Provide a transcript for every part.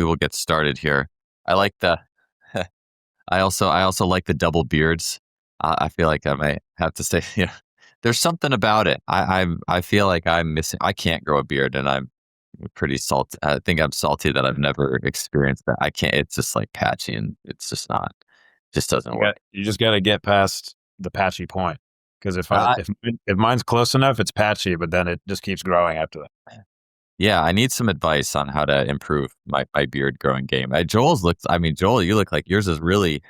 will get started here. I like the I also like the double beards. I feel like I might have to say, there's something about it. I feel like I'm missing. I can't grow a beard, and I'm pretty salty. I think I'm salty that I've never experienced that. I can't. It's just like patchy, and it's just not. Just doesn't work. You just got to get past the patchy point, because if mine's close enough, it's patchy, but then it just keeps growing after that. Yeah, I need some advice on how to improve my beard growing game. Joel, you look like yours is really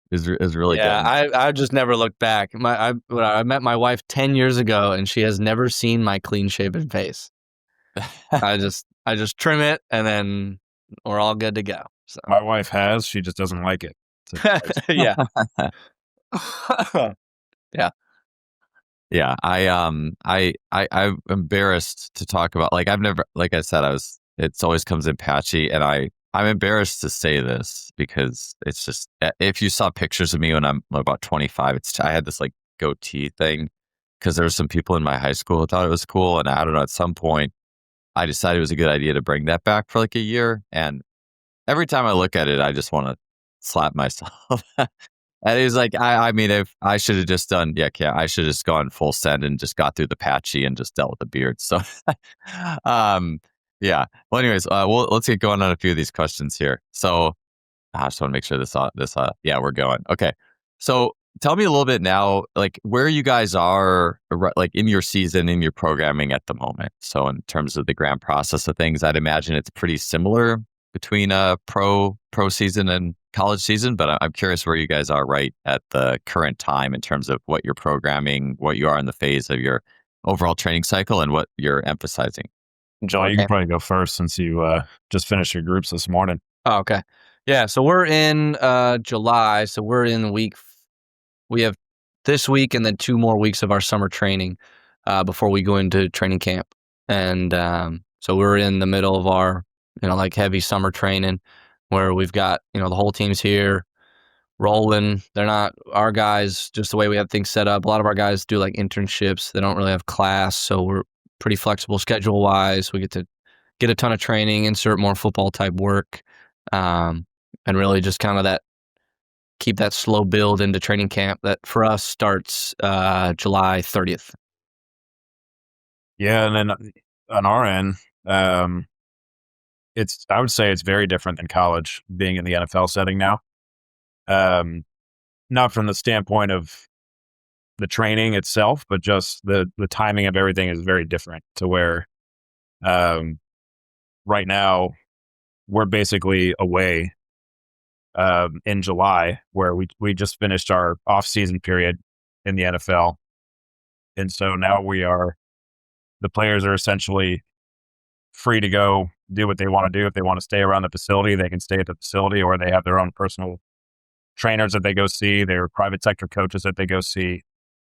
is really good. Yeah, I just never looked back. I met my wife 10 years ago, and she has never seen my clean shaven face. I just trim it, and then we're all good to go. So. My wife has. She just doesn't like it. Yeah. Yeah. Yeah, I'm embarrassed to talk about. Like, I've never, like I said, it's always comes in patchy, and I'm embarrassed to say this because it's just, if you saw pictures of me when I'm about 25, I had this like goatee thing because there were some people in my high school who thought it was cool, and I don't know, at some point I decided it was a good idea to bring that back for like a year, and every time I look at it, I just want to slap myself. And he was like, if I should have just done, I should have just gone full send and just got through the patchy and just dealt with the beard. So, yeah. Well, anyways, let's get going on a few of these questions here. So, I just want to make sure we're going. Okay. So, tell me a little bit now, like where you guys are, like in your season, in your programming at the moment. So, in terms of the grand process of things, I'd imagine it's pretty similar between a pro season and college season, but I'm curious where you guys are right at the current time in terms of what you're programming, what you are in the phase of your overall training cycle, and what you're emphasizing. Joel, you can probably go first since you just finished your groups this morning. Oh, okay. Yeah, so we're in July, so we're in we have this week and then 2 more weeks of our summer training before we go into training camp. And so we're in the middle of our like heavy summer training where we've got, the whole team's here rolling. They're not our guys, just the way we have things set up. A lot of our guys do like internships. They don't really have class. So we're pretty flexible schedule wise. We get to get a ton of training, insert more football type work, and really just kind of keep that slow build into training camp that for us starts July 30th. Yeah. And then on our end, I would say it's very different than college being in the NFL setting now. Not from the standpoint of the training itself, but just the timing of everything is very different to where, right now we're basically away, in July where we just finished our off season period in the NFL. And so now the players are essentially free to go do what they want to do. If they want to stay around the facility, they can stay at the facility, or they have their own personal trainers that they go see, their private sector coaches that they go see.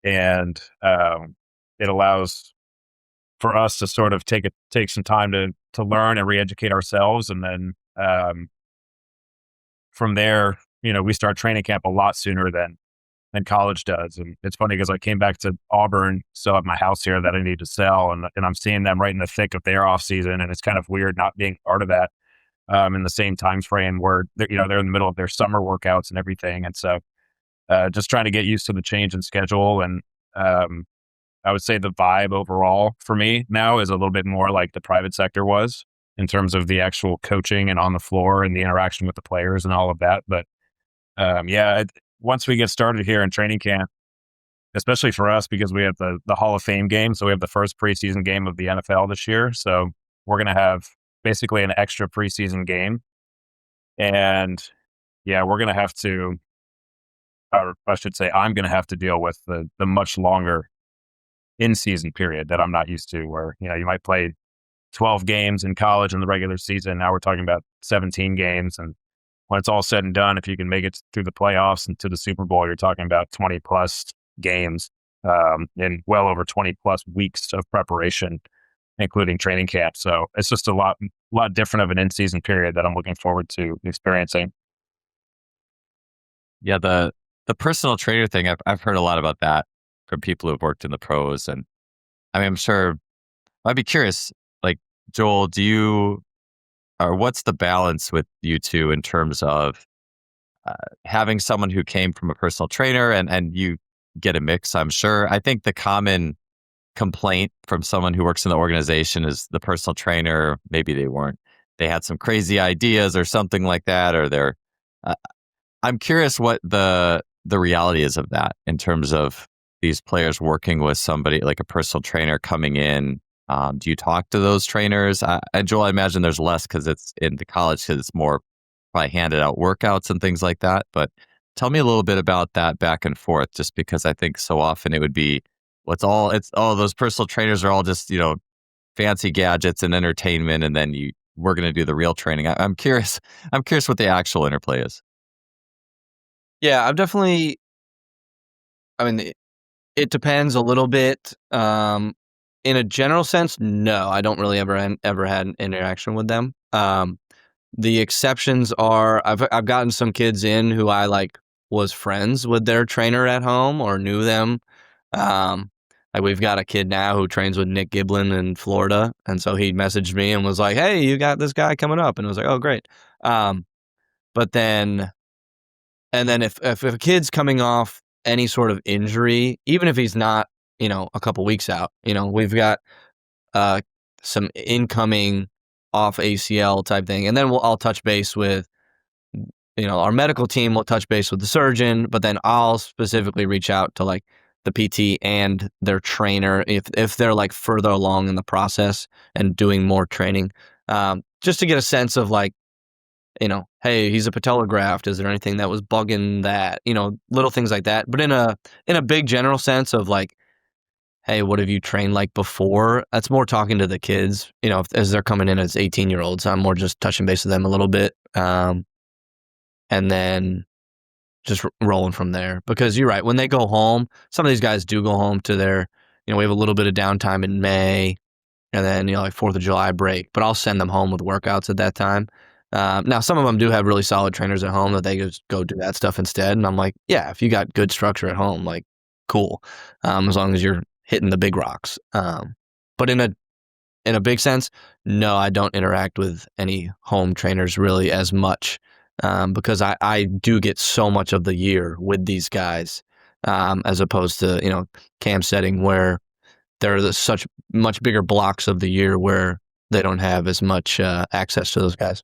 And it allows for us to sort of take some time to learn and re-educate ourselves. And then from there, we start training camp a lot sooner than college does. And it's funny because I came back to Auburn, still have my house here that I need to sell, and I'm seeing them right in the thick of their off season, and it's kind of weird not being part of that in the same time frame where they're in the middle of their summer workouts and everything. And so just trying to get used to the change in schedule. And I would say the vibe overall for me now is a little bit more like the private sector was in terms of the actual coaching and on the floor and the interaction with the players and all of that. But once we get started here in training camp, especially for us, because we have the Hall of Fame game. So we have the first preseason game of the NFL this year. So we're going to have basically an extra preseason game. And we're going to have to, or I should say, I'm going to have to deal with the much longer in-season period that I'm not used to, where, you might play 12 games in college in the regular season. Now we're talking about 17 games. And when it's all said and done, if you can make it through the playoffs and to the Super Bowl, you're talking about 20 plus games in well over 20 plus weeks of preparation, including training camp. So it's just a lot different of an in-season period that I'm looking forward to experiencing. Yeah, the personal trainer thing, I've heard a lot about that from people who have worked in the pros. And I'm sure, I'd be curious, like, Joel, or what's the balance with you two in terms of having someone who came from a personal trainer and you get a mix, I'm sure. I think the common complaint from someone who works in the organization is the personal trainer, maybe they had some crazy ideas or something like that, or uh, I'm curious what the reality is of that in terms of these players working with somebody like a personal trainer coming in. Do you talk to those trainers? And Joel, I imagine there's less because it's in the college, because it's more probably handed out workouts and things like that. But tell me a little bit about that back and forth, just because I think so often it would be, those personal trainers are all just, fancy gadgets and entertainment, and then we're going to do the real training. I'm curious what the actual interplay is. Yeah, it depends a little bit. In a general sense, no, I don't really ever had an interaction with them. The exceptions are I've gotten some kids in who I was friends with their trainer at home or knew them. Like we've got a kid now who trains with Nick Giblin in Florida, and so he messaged me and was like, "Hey, you got this guy coming up," and I was like, "Oh, great." But then if a kid's coming off any sort of injury, even if he's not, a couple weeks out, we've got some incoming off ACL type thing, and then I'll touch base with, our medical team will touch base with the surgeon, but then I'll specifically reach out to the PT and their trainer if they're further along in the process and doing more training, just to get a sense of hey, he's a patella graft. Is there anything that was bugging that? Little things like that. But in a big general sense of hey, what have you trained before? That's more talking to the kids, as they're coming in as 18-year-olds. I'm more just touching base with them a little bit. And then just rolling from there. Because you're right, when they go home, some of these guys do go home to their, we have a little bit of downtime in May and then, 4th of July break. But I'll send them home with workouts at that time. Now, some of them do have really solid trainers at home that they just go do that stuff instead. And I'm like, yeah, if you got good structure at home, cool. As long as you're hitting the big rocks. But in a big sense, no, I don't interact with any home trainers really as much, because I do get so much of the year with these guys, as opposed to, camp setting where there are such much bigger blocks of the year where they don't have as much access to those guys.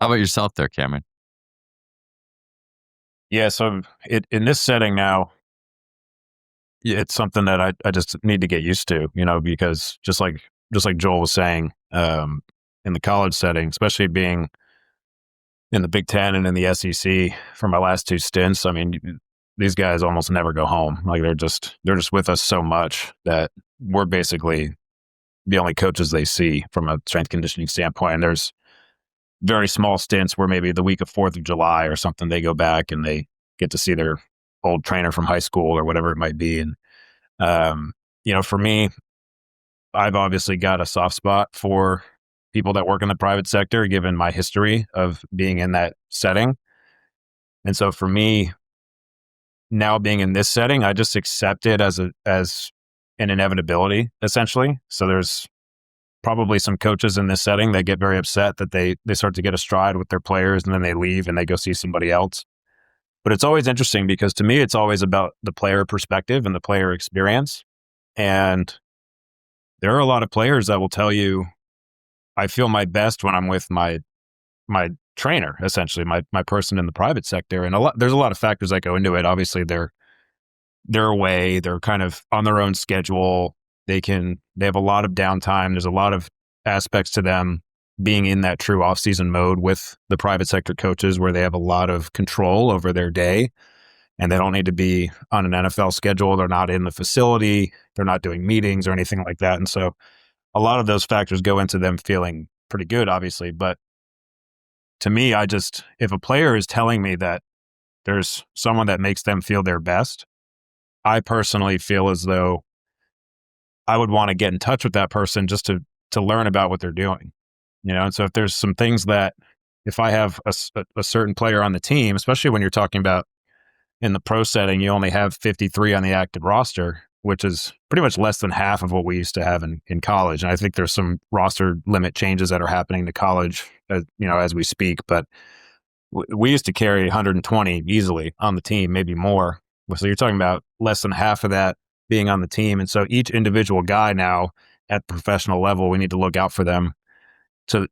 How about yourself there, Cameron? Yeah, so in this setting now, it's something that I just need to get used to, because just like Joel was saying, in the college setting, especially being in the Big Ten and in the SEC for my last two stints, these guys almost never go home. They're just with us so much that we're basically the only coaches they see from a strength conditioning standpoint. And there's very small stints where maybe the week of 4th of July or something, they go back and they get to see their old trainer from high school or whatever it might be. And, for me, I've obviously got a soft spot for people that work in the private sector, given my history of being in that setting. And so for me, now being in this setting, I just accept it as an inevitability, essentially. So there's probably some coaches in this setting that get very upset that they start to get a stride with their players and then they leave and they go see somebody else. But it's always interesting because to me, it's always about the player perspective and the player experience. And there are a lot of players that will tell you, I feel my best when I'm with my trainer, essentially, my person in the private sector. And there's a lot of factors that go into it. Obviously, they're away, they're kind of on their own schedule. They have a lot of downtime. There's a lot of aspects to them being in that true off-season mode with the private sector coaches where they have a lot of control over their day and they don't need to be on an NFL schedule. They're not in the facility. They're not doing meetings or anything like that. And so a lot of those factors go into them feeling pretty good, obviously. But to me, if a player is telling me that there's someone that makes them feel their best, I personally feel as though I would want to get in touch with that person just to learn about what they're doing, And so if there's some things that, if I have a certain player on the team, especially when you're talking about in the pro setting, you only have 53 on the active roster. which is pretty much less than half of what we used to have in college. And I think there's some roster limit changes that are happening to college, as we speak. But we used to carry 120 easily on the team, maybe more. So you're talking about less than half of that being on the team. And so each individual guy now at the professional level, we need to look out for them to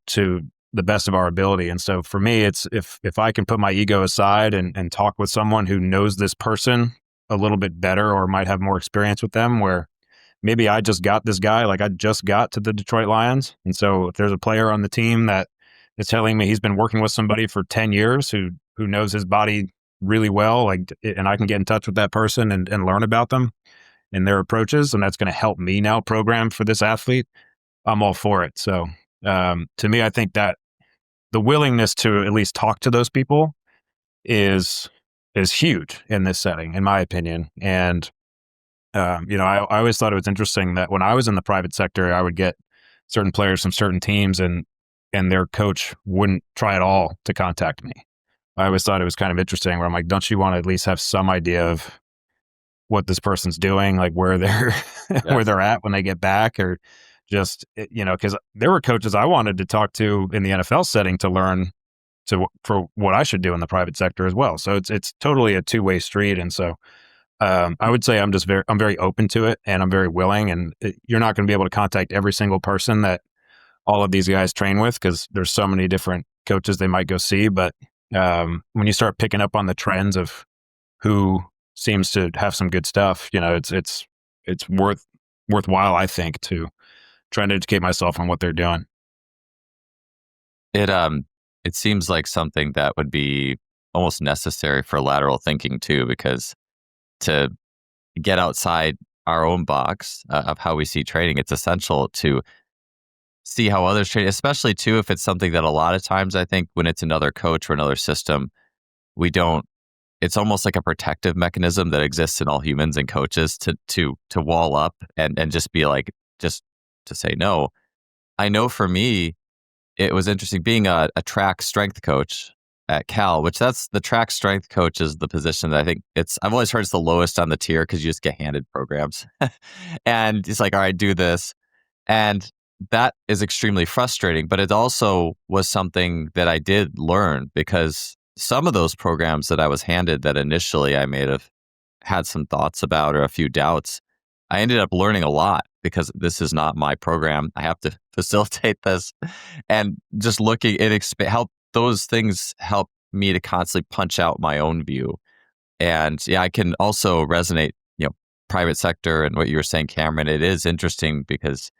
the best of our ability. And so for me, it's if I can put my ego aside and talk with someone who knows this person a little bit better or might have more experience with them, where maybe I just got this guy, like I just got to the Detroit Lions. And so if there's a player on the team that is telling me he's been working with somebody for 10 years who knows his body really well, and I can get in touch with that person and learn about them and their approaches, and that's going to help me now program for this athlete, I'm all for it. So to me, I think that the willingness to at least talk to those people is huge in this setting, in my opinion. And I always thought it was interesting that when I was in the private sector, I would get certain players from certain teams, and their coach wouldn't try at all to contact me. I always thought it was kind of interesting where I'm like, don't you want to at least have some idea of what this person's doing, like where they're where they're at when they get back, or just, because there were coaches I wanted to talk to in the NFL setting to learn for what I should do in the private sector as well. So it's totally a two-way street. And so I would say I'm very open to it, and I'm very willing, and you're not going to be able to contact every single person that all of these guys train with, because there's so many different coaches they might go see. But when you start picking up on the trends of who seems to have some good stuff, it's worthwhile, I think, to try to educate myself on what they're doing. It seems like something that would be almost necessary for lateral thinking too, because to get outside our own box of how we see training, it's essential to see how others train, especially too if it's something that a lot of times I think when it's another coach or another system, it's almost like a protective mechanism that exists in all humans and coaches to wall up and just be like, just to say no. I know for me, it was interesting being a track strength coach at Cal, which that's the track strength coach is the position that I think I've always heard it's the lowest on the tier because you just get handed programs and it's like, all right, do this. And that is extremely frustrating, but it also was something that I did learn, because some of those programs that I was handed that initially I may have had some thoughts about or a few doubts, I ended up learning a lot because this is not my program. I have to facilitate this, and just looking at those things help me to constantly punch out my own view. And yeah, I can also resonate, private sector and what you were saying, Cameron. It is interesting because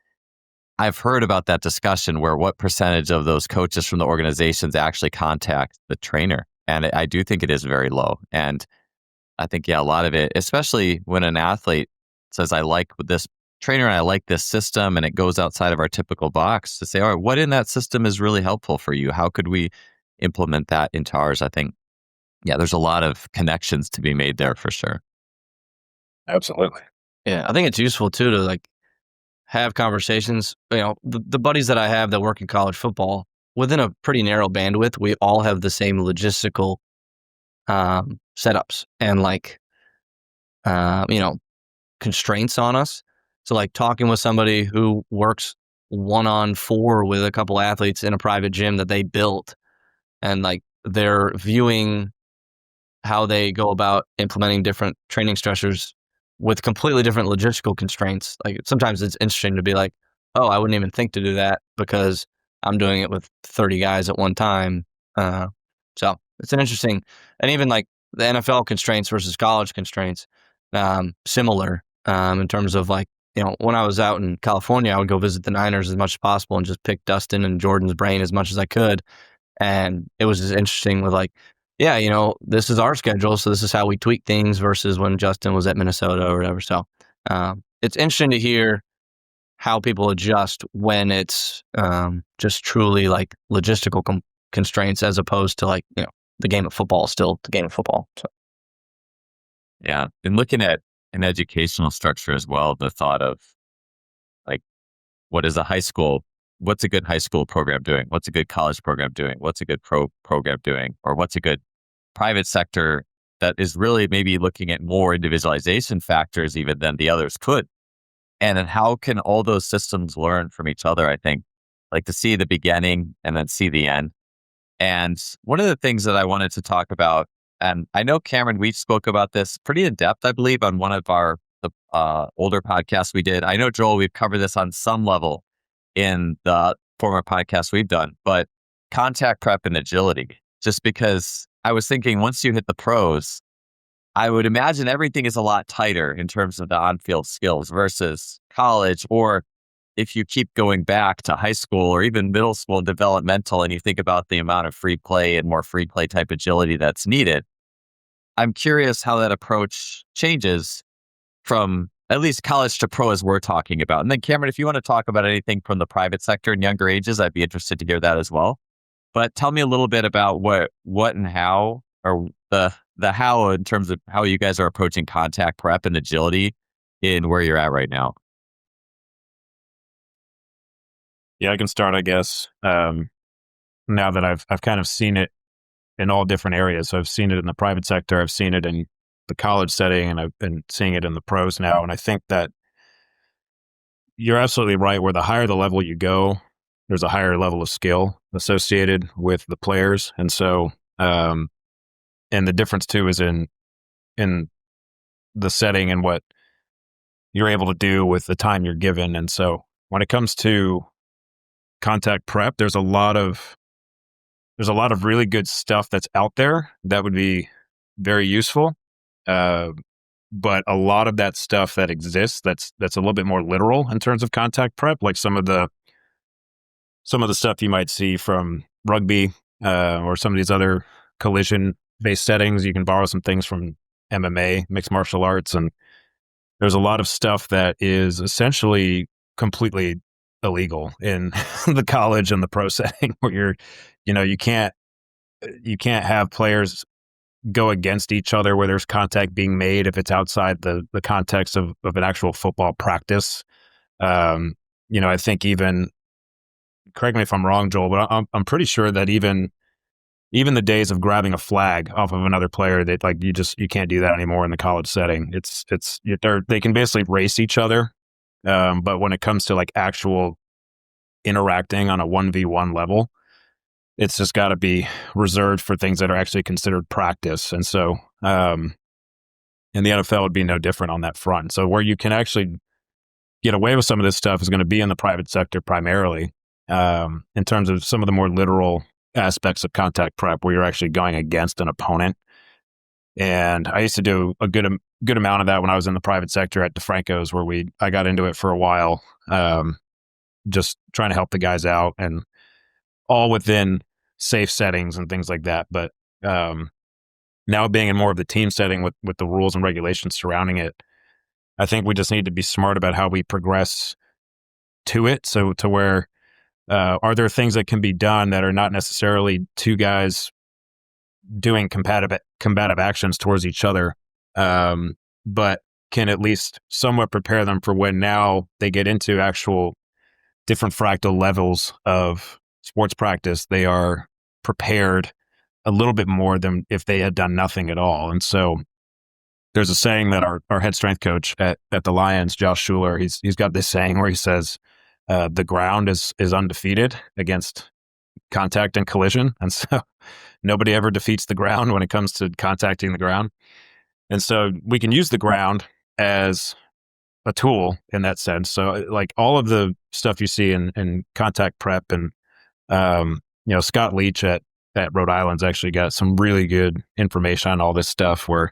I've heard about that discussion where what percentage of those coaches from the organizations actually contact the trainer. And I do think it is very low. And I think, a lot of it, especially when an athlete says, I like this trainer and I like this system, and it goes outside of our typical box, to say, all right, what in that system is really helpful for you? How could we implement that into ours? I think, there's a lot of connections to be made there for sure. Absolutely. Yeah, I think it's useful too to have conversations. The buddies that I have that work in college football, within a pretty narrow bandwidth, we all have the same logistical setups and constraints on us. So talking with somebody who works 1-on-4 with a couple athletes in a private gym that they built, and they're viewing how they go about implementing different training stressors with completely different logistical constraints. Sometimes it's interesting to be like, oh, I wouldn't even think to do that because I'm doing it with 30 guys at one time. So it's an interesting, and even the NFL constraints versus college constraints, similar in terms of when I was out in California, I would go visit the Niners as much as possible and just pick Dustin and Jordan's brain as much as I could. And it was just interesting with this is our schedule, so this is how we tweak things versus when Justin was at Minnesota or whatever. So it's interesting to hear how people adjust when it's just truly logistical constraints, as opposed to the game of football is still the game of football. So. Yeah, and looking at an educational structure as well, the thought of what's a good high school program doing? What's a good college program doing? What's a good pro program doing? Or what's a good private sector that is really maybe looking at more individualization factors even than the others could. And then how can all those systems learn from each other? I think, like, to see the beginning and then see the end. And one of the things that I wanted to talk about, and I know, Cameron, we spoke about this pretty in depth, I believe, on one of the older podcasts we did. I know, Joel, we've covered this on some level in the former podcasts we've done, but contact prep and agility, just because I was thinking once you hit the pros, I would imagine everything is a lot tighter in terms of the on-field skills versus college, or if you keep going back to high school or even middle school and developmental, and you think about the amount of free play and more free play type agility that's needed. I'm curious how that approach changes from at least college to pro, as we're talking about. And then, Cameron, if you want to talk about anything from the private sector in younger ages, I'd be interested to hear that as well. But tell me a little bit about what and how, or the how, in terms of how you guys are approaching contact prep and agility in where you're at right now. Yeah, I can start, I guess. Now that I've kind of seen it in all different areas. So I've seen it in the private sector, I've seen it in the college setting, and I've been seeing it in the pros now. And I think that you're absolutely right. Where the higher the level you go, there's a higher level of skill associated with the players. And so, and the difference too is in the setting and what you're able to do with the time you're given. And so when it comes to contact prep, there's a lot of really good stuff that's out there that would be very useful. But a lot of that stuff that exists, that's a little bit more literal in terms of contact prep, like some of the stuff you might see from rugby, or some of these other collision-based settings. You can borrow some things from MMA, mixed martial arts, and there's a lot of stuff that is essentially completely illegal in the college and the pro setting, where you can't have players go against each other where there's contact being made if it's outside the context of an actual football practice. I think, even, correct me if I'm wrong, Joel, but I'm pretty sure that even the days of grabbing a flag off of another player, that, like, you can't do that anymore in the college setting. They can basically race each other. But when it comes to, like, actual interacting on a 1v1 level, it's just got to be reserved for things that are actually considered practice. And so, and the NFL would be no different on that front. So where you can actually get away with some of this stuff is going to be in the private sector primarily, in terms of some of the more literal aspects of contact prep, where you're actually going against an opponent. And I used to do a good amount of that when I was in the private sector at DeFranco's, where I got into it for a while, just trying to help the guys out, and all within safe settings and things like that. But now, being in more of the team setting with the rules and regulations surrounding it, I think we just need to be smart about how we progress to it. So to where, are there things that can be done that are not necessarily two guys doing combative actions towards each other, but can at least somewhat prepare them for when now they get into actual different fractal levels of sports practice, they are prepared a little bit more than if they had done nothing at all. And so there's a saying that our head strength coach at the Lions, Josh Schuler, he's got this saying where he says, the ground is undefeated against contact and collision. And so nobody ever defeats the ground when it comes to contacting the ground. And so we can use the ground as a tool in that sense. So, like, all of the stuff you see in contact prep, and Scott Leach at Rhode Island's actually got some really good information on all this stuff, where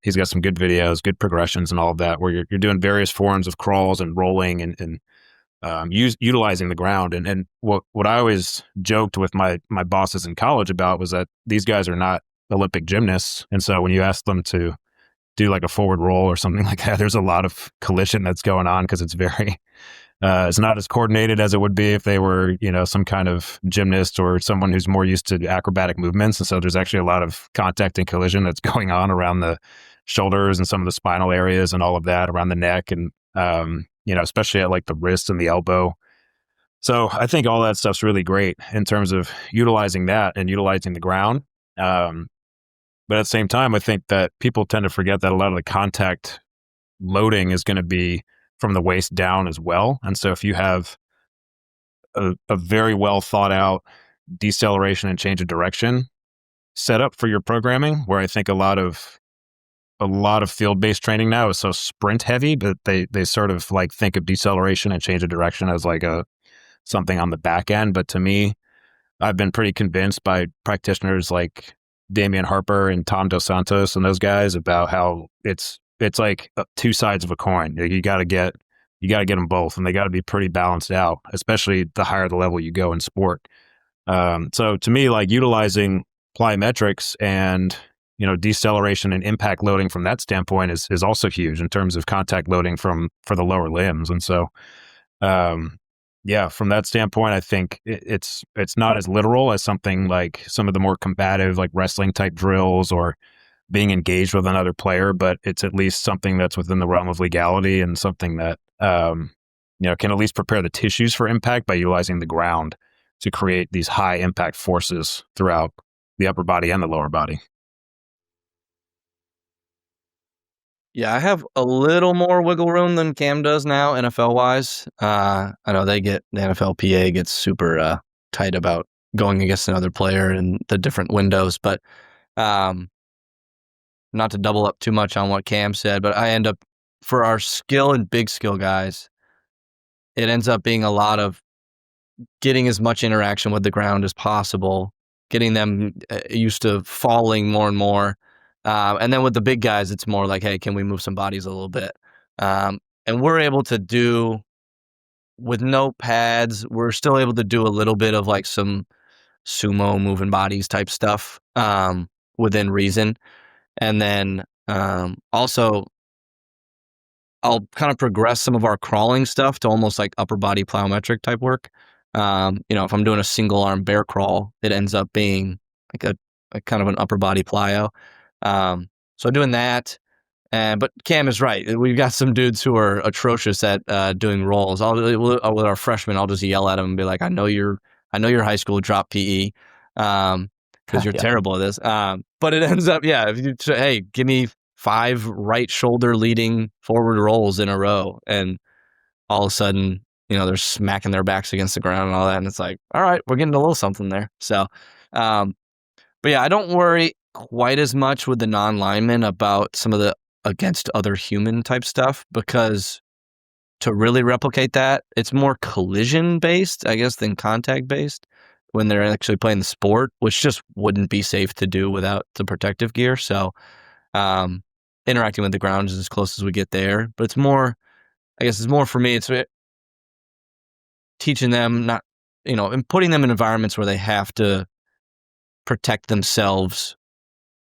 he's got some good videos, good progressions, and all of that, where you're doing various forms of crawls and rolling and utilizing the ground. And what I always joked with my bosses in college about was that these guys are not Olympic gymnasts, and so when you ask them to do like a forward roll or something like that, there's a lot of collision that's going on, because it's very it's not as coordinated as it would be if they were, some kind of gymnast or someone who's more used to acrobatic movements. And so there's actually a lot of contact and collision that's going on around the shoulders and some of the spinal areas and all of that, around the neck, and especially at, like, the wrist and the elbow. So I think all that stuff's really great in terms of utilizing that and utilizing the ground. But at the same time, I think that people tend to forget that a lot of the contact loading is going to be from the waist down as well. And so if you have a very well thought out deceleration and change of direction set up for your programming, where I think a lot of field-based training now is so sprint heavy, but they sort of like think of deceleration and change of direction as like something on the back end. But to me, I've been pretty convinced by practitioners like Damian Harper and Tom Dos Santos and those guys about how it's like two sides of a coin. You got to get them both, and they got to be pretty balanced out, especially the higher the level you go in sport. So to me, like utilizing plyometrics and deceleration and impact loading from that standpoint is also huge in terms of contact loading for the lower limbs. And so, from that standpoint, I think it's not as literal as something like some of the more combative, like wrestling type drills or being engaged with another player, but it's at least something that's within the realm of legality and something that, can at least prepare the tissues for impact by utilizing the ground to create these high impact forces throughout the upper body and the lower body. Yeah, I have a little more wiggle room than Cam does now, NFL wise. I know the NFLPA gets super tight about going against another player and the different windows, but not to double up too much on what Cam said, but I end up, for our skill and big skill guys, it ends up being a lot of getting as much interaction with the ground as possible, getting them used to falling more and more. And then with the big guys, it's more like, hey, can we move some bodies a little bit? And we're able to do, with no pads, we're still able to do a little bit of like some sumo moving bodies type stuff within reason. And then also, I'll kind of progress some of our crawling stuff to almost like upper body plyometric type work. If I'm doing a single arm bear crawl, it ends up being like a kind of an upper body plyo. So doing that. But Cam is right. We've got some dudes who are atrocious at doing rolls. With our freshmen, I'll just yell at them and be like, I know your high school dropped PE because you're terrible at this. But it ends up, if you say, hey, give me 5 right shoulder leading forward rolls in a row, and all of a sudden, they're smacking their backs against the ground and all that, and it's like, all right, we're getting a little something there. So, but yeah, I don't worry quite as much with the non-linemen about some of the against other human type stuff, because to really replicate that, it's more collision based, I guess, than contact based when they're actually playing the sport, which just wouldn't be safe to do without the protective gear. So interacting with the ground is as close as we get there, but it's more for me, it's teaching them and putting them in environments where they have to protect themselves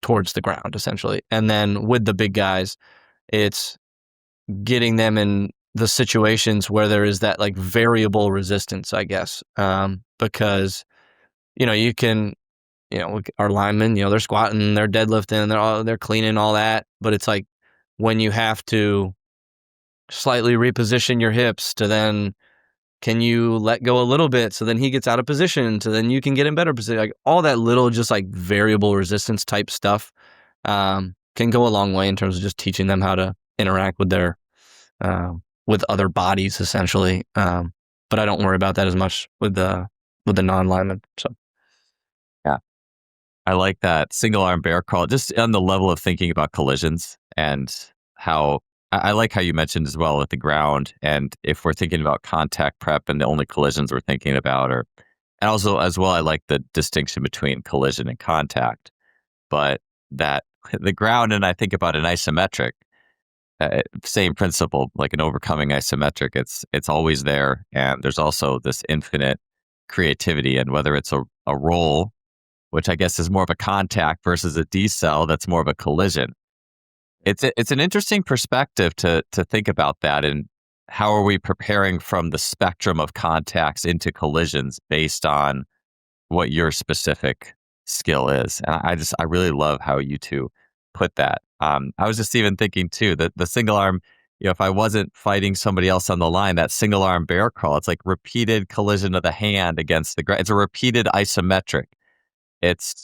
towards the ground, essentially. And then with the big guys, it's getting them in the situations where there is that like variable resistance, I guess. Because, you can, our linemen, they're squatting, they're deadlifting, they're cleaning, all that. But it's like when you have to slightly reposition your hips to then, can you let go a little bit so then he gets out of position so then you can get in better position? Like all that little just like variable resistance type stuff can go a long way in terms of just teaching them how to interact with their with other bodies, essentially. But I don't worry about that as much with the non-linemen. So yeah, I like that single arm bear crawl, just on the level of thinking about collisions, and how I like how you mentioned as well with the ground, and if we're thinking about contact prep and the only collisions we're thinking about and also as well, I like the distinction between collision and contact, but that the ground, and I think about an isometric, same principle, like an overcoming isometric, it's always there, and there's also this infinite creativity, and whether it's a roll, which I guess is more of a contact, versus a decel that's more of a collision. It's an interesting perspective to think about that, and how are we preparing from the spectrum of contacts into collisions based on what your specific skill is. And I really love how you two put that. I was just even thinking too that the single arm, if I wasn't fighting somebody else on the line, that single arm bear crawl, it's like repeated collision of the hand against the ground. It's a repeated isometric.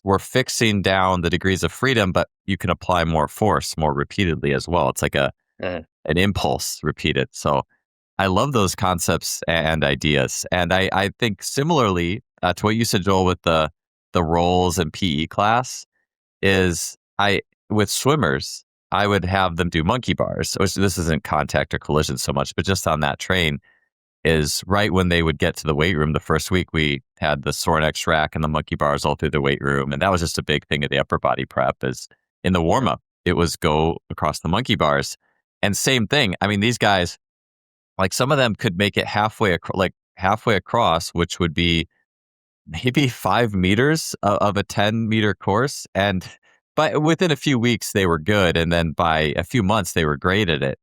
we're fixing down the degrees of freedom, but you can apply more force more repeatedly as well. It's like an impulse repeated. So I love those concepts and ideas. And I think similarly to what you said, Joel, with the roles in PE class is with swimmers, I would have them do monkey bars, which this isn't contact or collision so much, but just on that train is right when they would get to the weight room. The first week we had the Sorinex rack and the monkey bars all through the weight room. And that was just a big thing of the upper body prep is in the warm up, it was go across the monkey bars. And same thing. I mean, these guys, like some of them could make it halfway across, which would be maybe 5 meters of a 10-meter course. And within a few weeks, they were good. And then by a few months, they were great at it.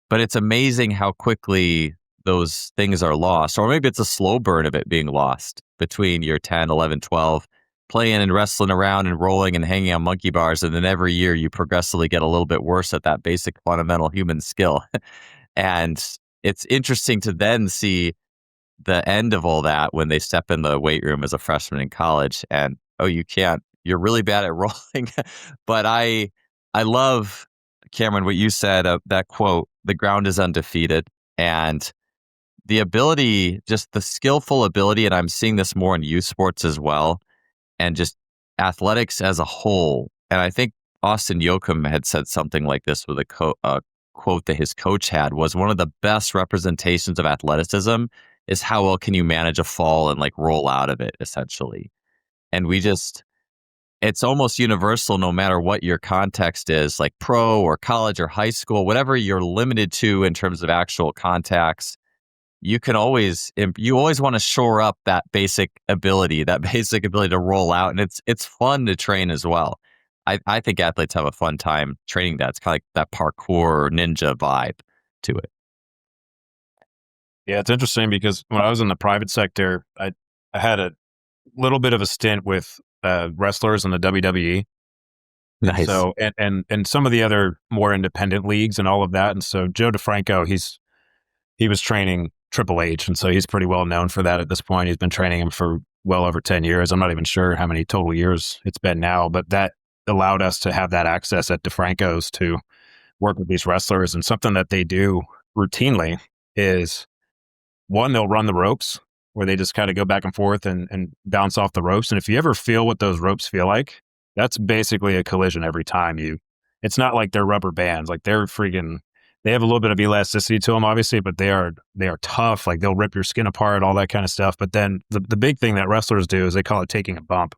But it's amazing how quickly those things are lost. Or maybe it's a slow burn of it being lost between year 10, 11, 12, playing and wrestling around and rolling and hanging on monkey bars. And then every year you progressively get a little bit worse at that basic fundamental human skill. And it's interesting to then see the end of all that when they step in the weight room as a freshman in college and, you're really bad at rolling. But I love, Cameron, what you said, that quote, the ground is undefeated. And the ability, just the skillful ability, and I'm seeing this more in youth sports as well, and just athletics as a whole. And I think Austin Yoakum had said something like this with a quote that his coach had, was one of the best representations of athleticism is how well can you manage a fall and like roll out of it, essentially. And it's almost universal no matter what your context is, like pro or college or high school, whatever you're limited to in terms of actual contacts, you always want to shore up that basic ability to roll out. And it's fun to train as well. I think athletes have a fun time training that. It's kind of like that parkour ninja vibe to it. Yeah, it's interesting because when I was in the private sector, I had a little bit of a stint with wrestlers in the WWE. Nice. So and some of the other more independent leagues and all of that. And so Joe DeFranco, he was training Triple H, and so he's pretty well known for that at this point. He's been training him for well over 10 years. I'm not even sure how many total years it's been now, but that allowed us to have that access at DeFranco's to work with these wrestlers. And something that they do routinely is, one, they'll run the ropes where they just kind of go back and forth and bounce off the ropes. And if you ever feel what those ropes feel like, that's basically a collision every time. It's not like they're rubber bands. Like they have a little bit of elasticity to them, obviously, but they are tough. Like they'll rip your skin apart, all that kind of stuff. But then the big thing that wrestlers do is they call it taking a bump,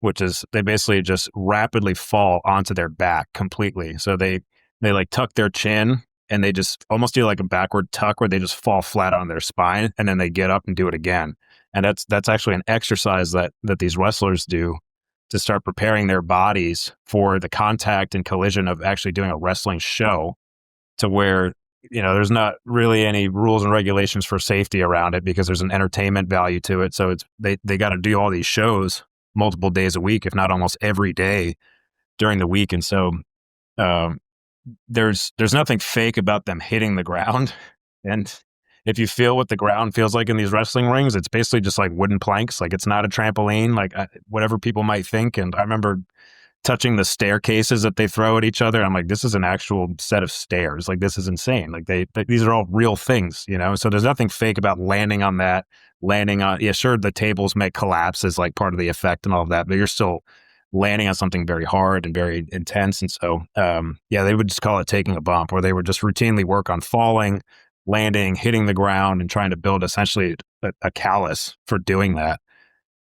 which is they basically just rapidly fall onto their back completely. So they like tuck their chin and they just almost do like a backward tuck where they just fall flat on their spine, and then they get up and do it again. And that's actually an exercise that these wrestlers do to start preparing their bodies for the contact and collision of actually doing a wrestling show, to where, there's not really any rules and regulations for safety around it because there's an entertainment value to it. So they got to do all these shows multiple days a week, if not almost every day during the week. And so there's nothing fake about them hitting the ground. And if you feel what the ground feels like in these wrestling rings, it's basically just like wooden planks. Like it's not a trampoline, like whatever people might think. And I remember touching the staircases that they throw at each other. I'm like, this is an actual set of stairs. Like this is insane. Like these are all real things, So there's nothing fake about landing on that. Sure, the tables may collapse as like part of the effect and all of that, but you're still landing on something very hard and very intense. And so, they would just call it taking a bump, or they would just routinely work on falling, landing, hitting the ground, and trying to build essentially a callus for doing that.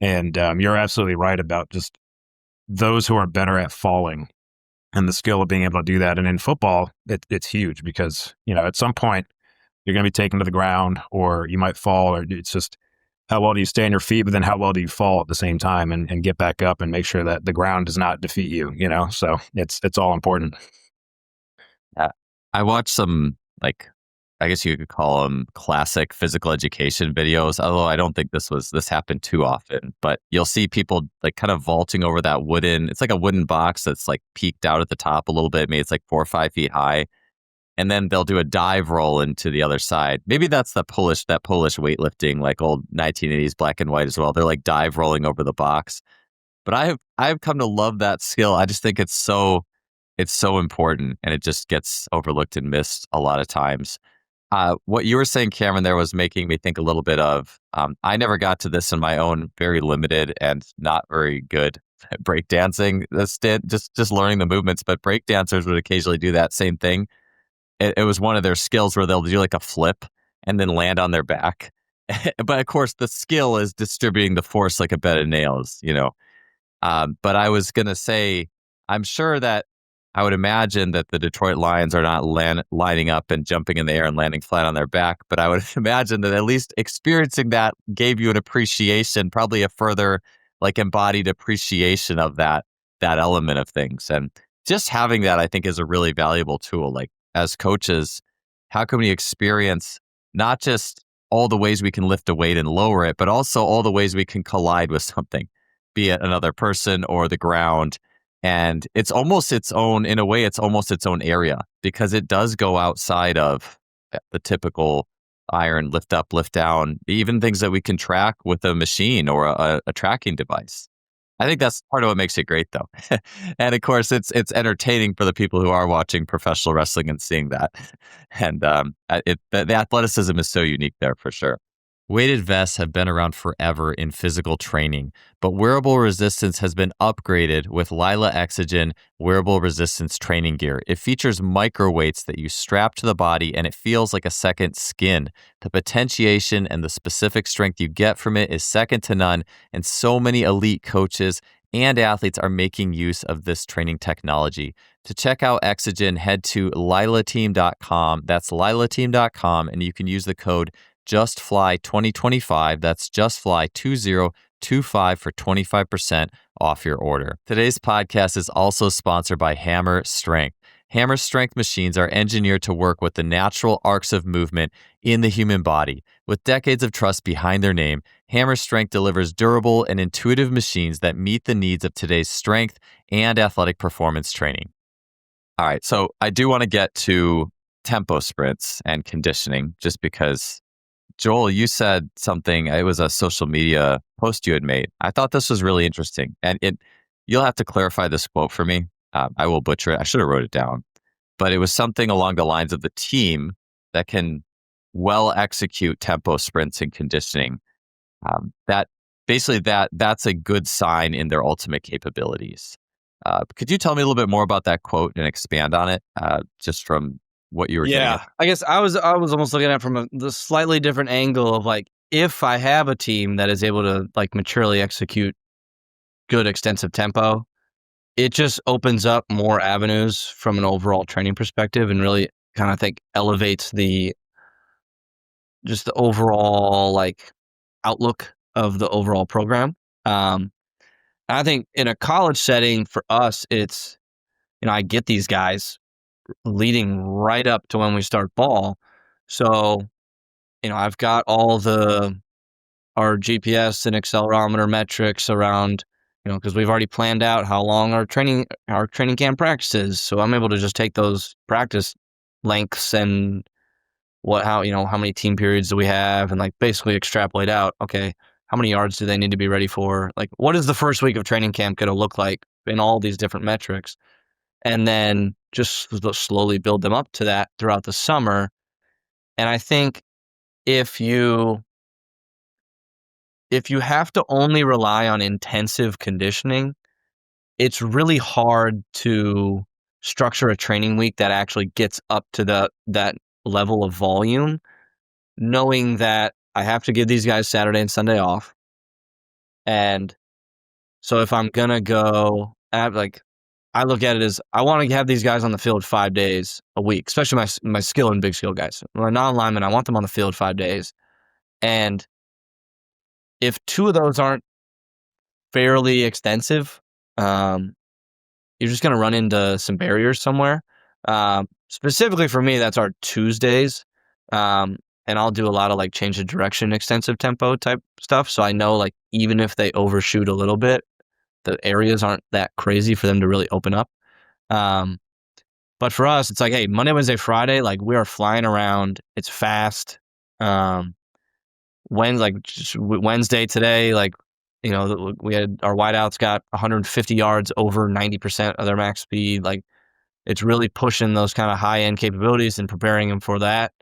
And you're absolutely right about just those who are better at falling and the skill of being able to do that. And in football, it's huge because, at some point you're going to be taken to the ground, or you might fall, or it's just how well do you stay on your feet, but then how well do you fall at the same time and get back up and make sure that the ground does not defeat you, So it's all important. I watched some, I guess you could call them classic physical education videos, although I don't think this happened too often. But you'll see people like kind of vaulting over that it's like a wooden box that's like peaked out at the top a little bit. Maybe it's like 4 or 5 feet high. And then they'll do a dive roll into the other side. Maybe that's that Polish weightlifting, like old 1980s black and white as well. They're like dive rolling over the box. But I've come to love that skill. I just think it's so important, and it just gets overlooked and missed a lot of times. What you were saying, Cameron, there was making me think a little bit of, I never got to this in my own very limited and not very good breakdancing stint, just learning the movements, but breakdancers would occasionally do that same thing. It was one of their skills where they'll do like a flip and then land on their back. But of course, the skill is distributing the force like a bed of nails, But I was going to say, I'm sure that I would imagine that the Detroit Lions are not lining up and jumping in the air and landing flat on their back. But I would imagine that at least experiencing that gave you an appreciation, probably a further like embodied appreciation of that element of things. And just having that, I think, is a really valuable tool. Like as coaches, how can we experience not just all the ways we can lift a weight and lower it, but also all the ways we can collide with something, be it another person or the ground. And it's almost its own, in a way, it's almost its own area because it does go outside of the typical iron lift up, lift down, even things that we can track with a machine or a tracking device. I think that's part of what makes it great, though. And of course, it's entertaining for the people who are watching professional wrestling and seeing that. And the athleticism is so unique there for sure. Weighted vests have been around forever in physical training, but wearable resistance has been upgraded with Lila Exogen wearable resistance training gear. It features micro weights that you strap to the body, and it feels like a second skin. The potentiation and the specific strength you get from it is second to none, and so many elite coaches and athletes are making use of this training technology. To check out Exogen, head to lilateam.com. That's lilateam.com, and you can use the code JustFly2025, that's JustFly2025 for 25% off your order. Today's podcast is also sponsored by Hammer Strength. Hammer Strength machines are engineered to work with the natural arcs of movement in the human body. With decades of trust behind their name, Hammer Strength delivers durable and intuitive machines that meet the needs of today's strength and athletic performance training. All right, so I do want to get to tempo sprints and conditioning just because Joel, you said something, it was a social media post you had made. I thought this was really interesting. And you'll have to clarify this quote for me. I will butcher it. I should have wrote it down. But it was something along the lines of the team that can well execute tempo sprints and conditioning. That's a good sign in their ultimate capabilities. Could you tell me a little bit more about that quote and expand on it just from what you were getting at? I guess I was almost looking at it from the slightly different angle of like, if I have a team that is able to like maturely execute good extensive tempo, it just opens up more avenues from an overall training perspective and really kind of elevates the overall like outlook of the overall program. I think in a college setting for us, it's, I get these guys leading right up to when we start ball. So, I've got all our GPS and accelerometer metrics around, because we've already planned out how long our training camp practice is. So I'm able to just take those practice lengths and how many team periods do we have, and like basically extrapolate out, okay, how many yards do they need to be ready for? Like, what is the first week of training camp going to look like in all these different metrics? And then just slowly build them up to that throughout the summer. And I think if you have to only rely on intensive conditioning, it's really hard to structure a training week that actually gets up to that level of volume, knowing that I have to give these guys Saturday and Sunday off. And so if I'm going to go I look at it as I want to have these guys on the field 5 days a week, especially my skill and big skill guys. My non-linemen, I want them on the field 5 days. And if two of those aren't fairly extensive, you're just going to run into some barriers somewhere. Specifically for me, that's our Tuesdays. And I'll do a lot of like change of direction, extensive tempo type stuff. So I know like even if they overshoot a little bit, the areas aren't that crazy for them to really open up. But for us, it's like, hey, Monday, Wednesday, Friday, like we are flying around. It's fast. Wednesday today, like we had our wideouts got 150 yards over 90% of their max speed. Like, it's really pushing those kind of high end capabilities and preparing them for that.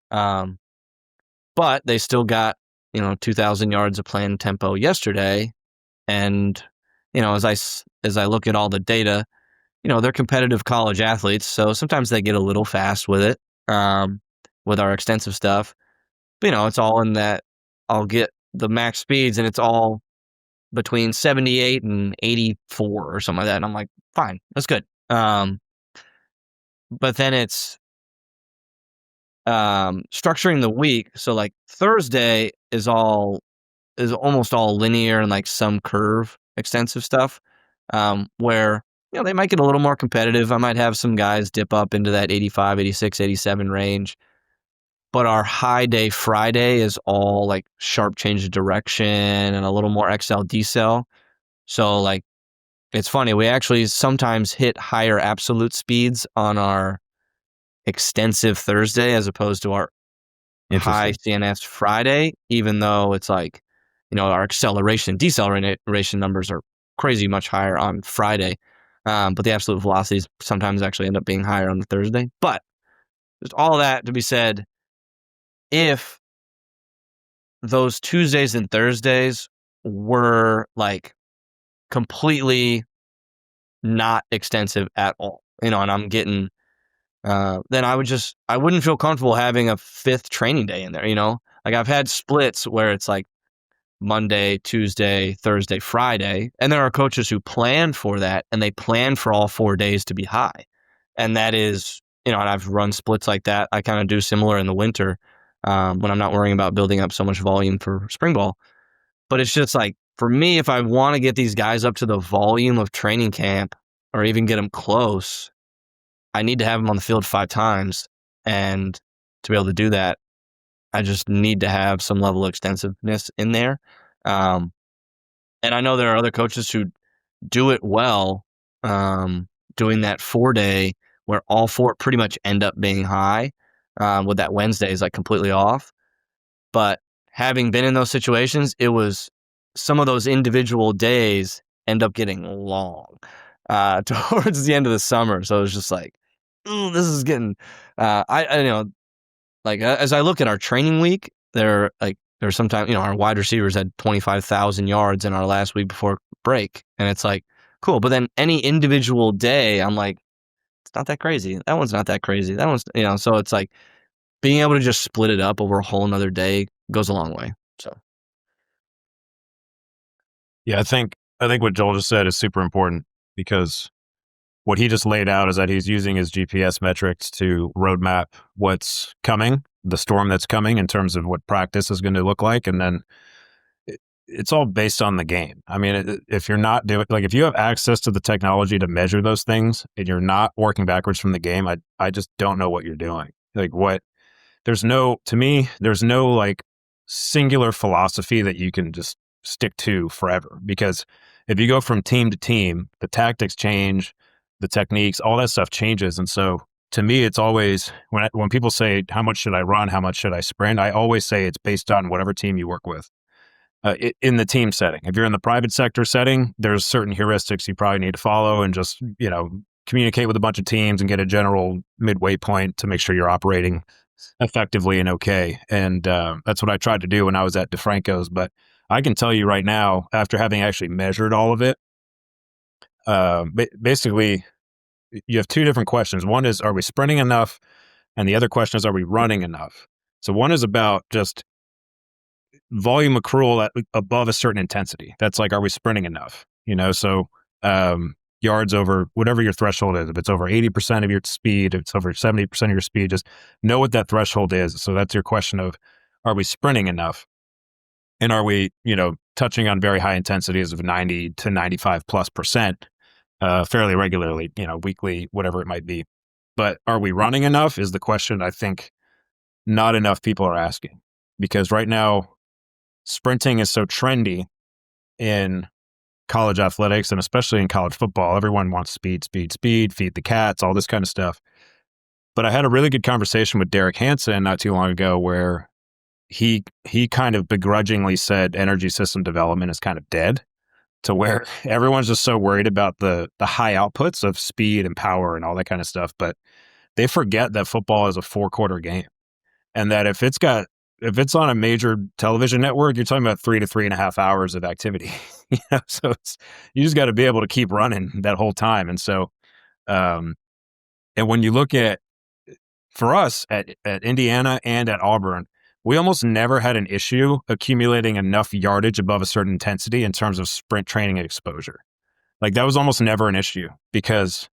But they still got 2,000 yards of planned tempo yesterday, and as I look at all the data, they're competitive college athletes, so sometimes they get a little fast with it, with our extensive stuff. But it's all in that I'll get the max speeds, and it's all between 78 and 84 or something like that. And I'm like, fine, that's good. But then it's structuring the week. So like Thursday is almost all linear and like some curve extensive stuff, where they might get a little more competitive. I might have some guys dip up into that 85, 86, 87 range. But our high day Friday is all like sharp change of direction and a little more XL decel. So like, it's funny, we actually sometimes hit higher absolute speeds on our extensive Thursday as opposed to our high CNS Friday, even though it's like, our acceleration and deceleration numbers are crazy much higher on Friday. But the absolute velocities sometimes actually end up being higher on the Thursday. But there's all that to be said. If those Tuesdays and Thursdays were like completely not extensive at all, and I'm getting, then I wouldn't feel comfortable having a fifth training day in there, like I've had splits where it's like Monday, Tuesday, Thursday, Friday, and there are coaches who plan for that, and they plan for all 4 days to be high. And that is, and I've run splits like that. I kind of do similar in the winter, when I'm not worrying about building up so much volume for spring ball. But it's just like, for me, if I want to get these guys up to the volume of training camp or even get them close, I need to have them on the field 5 times. And to be able to do that, I just need to have some level of extensiveness in there. And I know there are other coaches who do it well, doing that 4-day where all 4 pretty much end up being high, with that Wednesday is like completely off. But having been in those situations, it was some of those individual days end up getting long towards the end of the summer. So it was just like, this is getting, like as I look at our training week, there's sometimes, our wide receivers had 25,000 yards in our last week before break. And it's like, cool. But then any individual day, I'm like, it's not that crazy. That one's not that crazy. That one's, so it's like being able to just split it up over a whole another day goes a long way. So. Yeah, I think what Joel just said is super important, because what he just laid out is that he's using his GPS metrics to roadmap what's coming, the storm that's coming in terms of what practice is going to look like. And then it's all based on the game. I mean, if you're not doing, like, if you have access to the technology to measure those things and you're not working backwards from the game, I just don't know what you're doing. Like, there's no like singular philosophy that you can just stick to forever, because if you go from team to team, the tactics change, the techniques, all that stuff changes. And so to me, it's always, when people say, how much should I run? How much should I sprint? I always say it's based on whatever team you work with. In the team setting. If you're in the private sector setting, there's certain heuristics you probably need to follow, and just, communicate with a bunch of teams and get a general midway point to make sure you're operating effectively and okay. And that's what I tried to do when I was at DeFranco's. But I can tell you right now, after having actually measured all of it, basically, you have 2 different questions. One is, are we sprinting enough? And the other question is, are we running enough? So one is about just volume accrual above a certain intensity. That's like, are we sprinting enough? So yards over whatever your threshold is. If it's over 80% of your speed, if it's over 70% of your speed, just know what that threshold is. So that's your question of, are we sprinting enough? And are we, touching on very high intensities of 90 to 95+% fairly regularly, weekly, whatever it might be. But are we running enough is the question I think not enough people are asking, because right now sprinting is so trendy in college athletics, and especially in college football. Everyone wants speed, feed the cats, all this kind of stuff. But I had a really good conversation with Derek Hansen not too long ago, where he kind of begrudgingly said energy system development is kind of dead, to where everyone's just so worried about the high outputs of speed and power and all that kind of stuff. But they forget that football is a 4-quarter game, and that if it's on a major television network, you're talking about 3 to 3.5 hours of activity. So you just got to be able to keep running that whole time. And so, and when you look at, for us at Indiana and at Auburn, we almost never had an issue accumulating enough yardage above a certain intensity in terms of sprint training and exposure. Like that was almost never an issue, because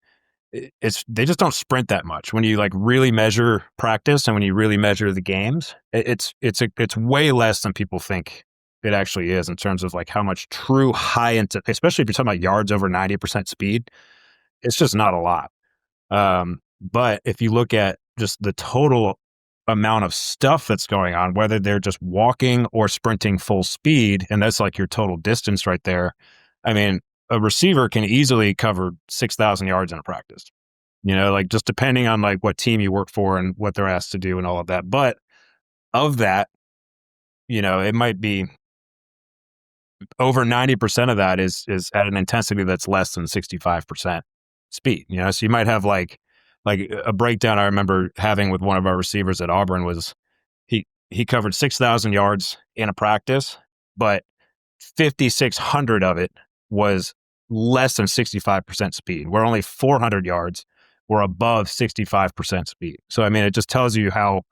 they just don't sprint that much. When you like really measure practice and when you really measure the games, it's way less than people think it actually is in terms of like how much true high intensity, especially if you're talking about yards over 90% speed. It's just not a lot. But if you look at just the total amount of stuff that's going on, whether they're just walking or sprinting full speed, and that's like your total distance right there. I mean, a receiver can easily cover 6,000 yards in a practice, like just depending on like what team you work for and what they're asked to do and all of that. But of that, it might be over 90% of that is at an intensity that's less than 65% speed, so you might have like a breakdown I remember having with one of our receivers at Auburn was he covered 6,000 yards in a practice, but 5,600 of it was less than 65% speed, where only 400 yards were above 65% speed. So, I mean, it just tells you how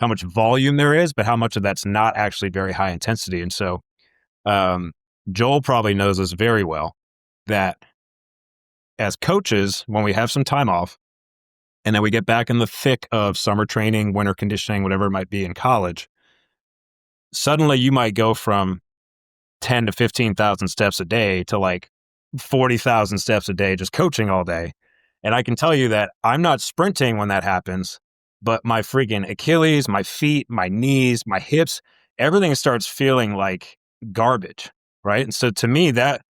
much volume there is, but how much of that's not actually very high intensity. And so Joel probably knows this very well, that as coaches, when we have some time off, and then we get back in the thick of summer training, winter conditioning, whatever it might be in college, suddenly you might go from 10 to 15,000 steps a day to like 40,000 steps a day just coaching all day. And I can tell you that I'm not sprinting when that happens, but my freaking Achilles, my feet, my knees, my hips, everything starts feeling like garbage, right? And so to me, that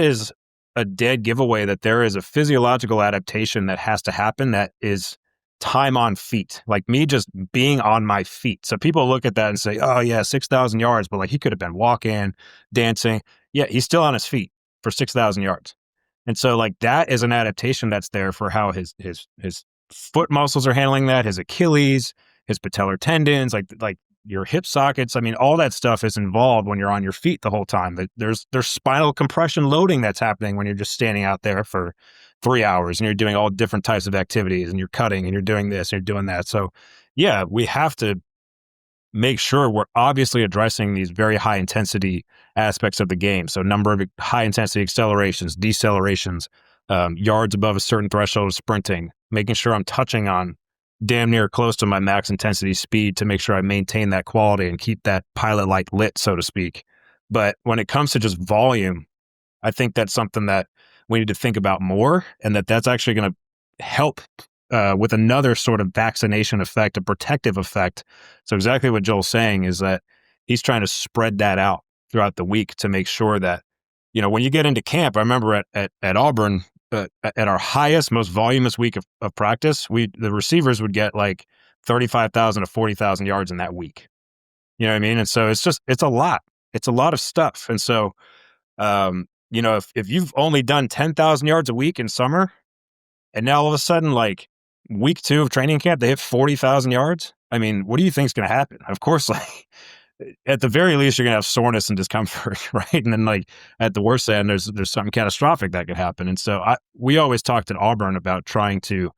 is a dead giveaway that there is a physiological adaptation that has to happen that is time on feet, like me just being on my feet. So people look at that and say, oh yeah, 6,000 yards, but like he could have been walking, dancing. Yeah, he's still on his feet for 6,000 yards. And so like that is an adaptation that's there for how his foot muscles are handling that, his Achilles, his patellar tendons, like your hip sockets. I mean, all that stuff is involved when you're on your feet the whole time. There's spinal compression loading that's happening when you're just standing out there for 3 hours and you're doing all different types of activities and you're cutting and you're doing this and you're doing that. So yeah, we have to make sure we're obviously addressing these very high intensity aspects of the game. So number of high intensity accelerations, decelerations, yards above a certain threshold of sprinting, making sure I'm touching on damn near close to my max intensity speed to make sure I maintain that quality and keep that pilot light lit, so to speak. But when it comes to just volume, I think that's something that we need to think about more, and that's actually going to help with another sort of vaccination effect, a protective effect. So exactly what Joel's saying is that he's trying to spread that out throughout the week to make sure that, when you get into camp, I remember at Auburn, at our highest, most voluminous week of practice, the receivers would get like 35,000 to 40,000 yards in that week. You know what I mean? And so it's a lot. It's a lot of stuff. And so, if you've only done 10,000 yards a week in summer, and now all of a sudden, like week 2 of training camp, they hit 40,000 yards. I mean, what do you think is going to happen? Of course, like at the very least, you're going to have soreness and discomfort, right? And then like at the worst end, there's something catastrophic that could happen. And so we always talked at Auburn about trying to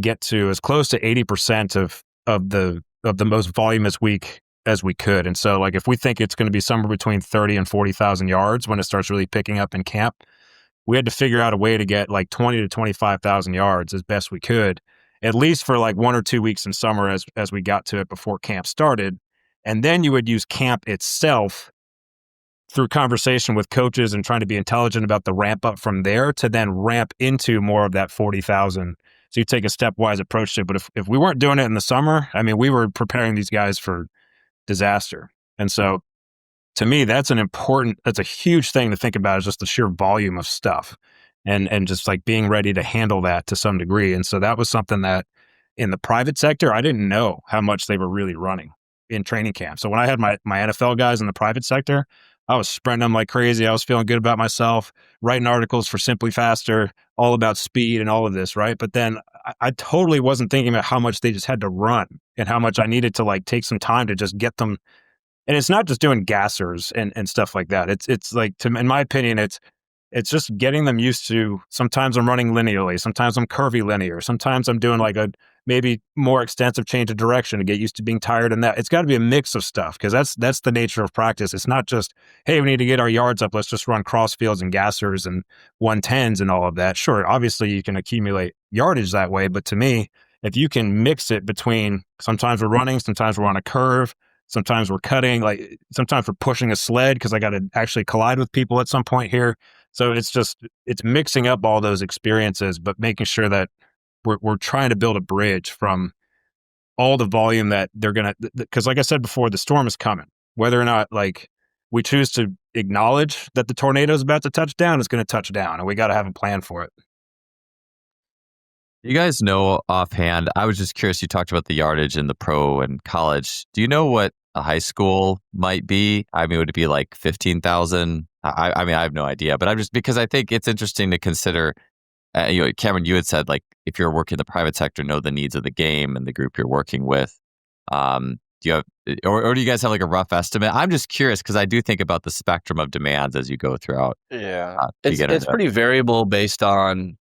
get to as close to 80% of the most voluminous week as we could. And so like if we think it's going to be somewhere between 30 and 40,000 yards when it starts really picking up in camp, we had to figure out a way to get like 20 to 25,000 yards as best we could, at least for like 1 or 2 weeks in summer as we got to it before camp started. And then you would use camp itself through conversation with coaches and trying to be intelligent about the ramp up from there to then ramp into more of that 40,000. So you take a stepwise approach to it. But if we weren't doing it in the summer, I mean, we were preparing these guys for disaster. And so to me, that's a huge thing to think about, is just the sheer volume of stuff and just like being ready to handle that to some degree. And so that was something that in the private sector, I didn't know how much they were really running. in training camp. So when I had my NFL guys in the private sector, I was sprinting them like crazy. I was feeling good about myself, writing articles for Simply Faster, all about speed and all of this, right? But then I totally wasn't thinking about how much they just had to run and how much I needed to like take some time to just get them. And it's not just doing gassers and stuff like that. It's like, in my opinion, it's just getting them used to, sometimes I'm running linearly, sometimes I'm curvy linear, sometimes I'm doing like a maybe more extensive change of direction to get used to being tired in that. It's got to be a mix of stuff, because that's the nature of practice. It's not just, hey, we need to get our yards up, let's just run cross fields and gassers and 110s and all of that. Sure, obviously you can accumulate yardage that way, but to me, if you can mix it between, sometimes we're running, sometimes we're on a curve, sometimes we're cutting, like sometimes we're pushing a sled because I got to actually collide with people at some point here. So it's mixing up all those experiences, but making sure that we're trying to build a bridge from all the volume that they're going to, because like I said before, the storm is coming. Whether or not like we choose to acknowledge that the tornado is about to touch down, it's going to touch down, and we got to have a plan for it. You guys know offhand, I was just curious, you talked about the yardage in the pro and college. Do you know what a high school might be? I mean, would it be like 15,000? I mean, I have no idea, but I'm just, because I think it's interesting to consider, Cameron, you had said, like, if you're working in the private sector, know the needs of the game and the group you're working with. Do you have, or do you guys have like a rough estimate? I'm just curious because I do think about the spectrum of demands as you go throughout. Yeah. It's pretty variable based on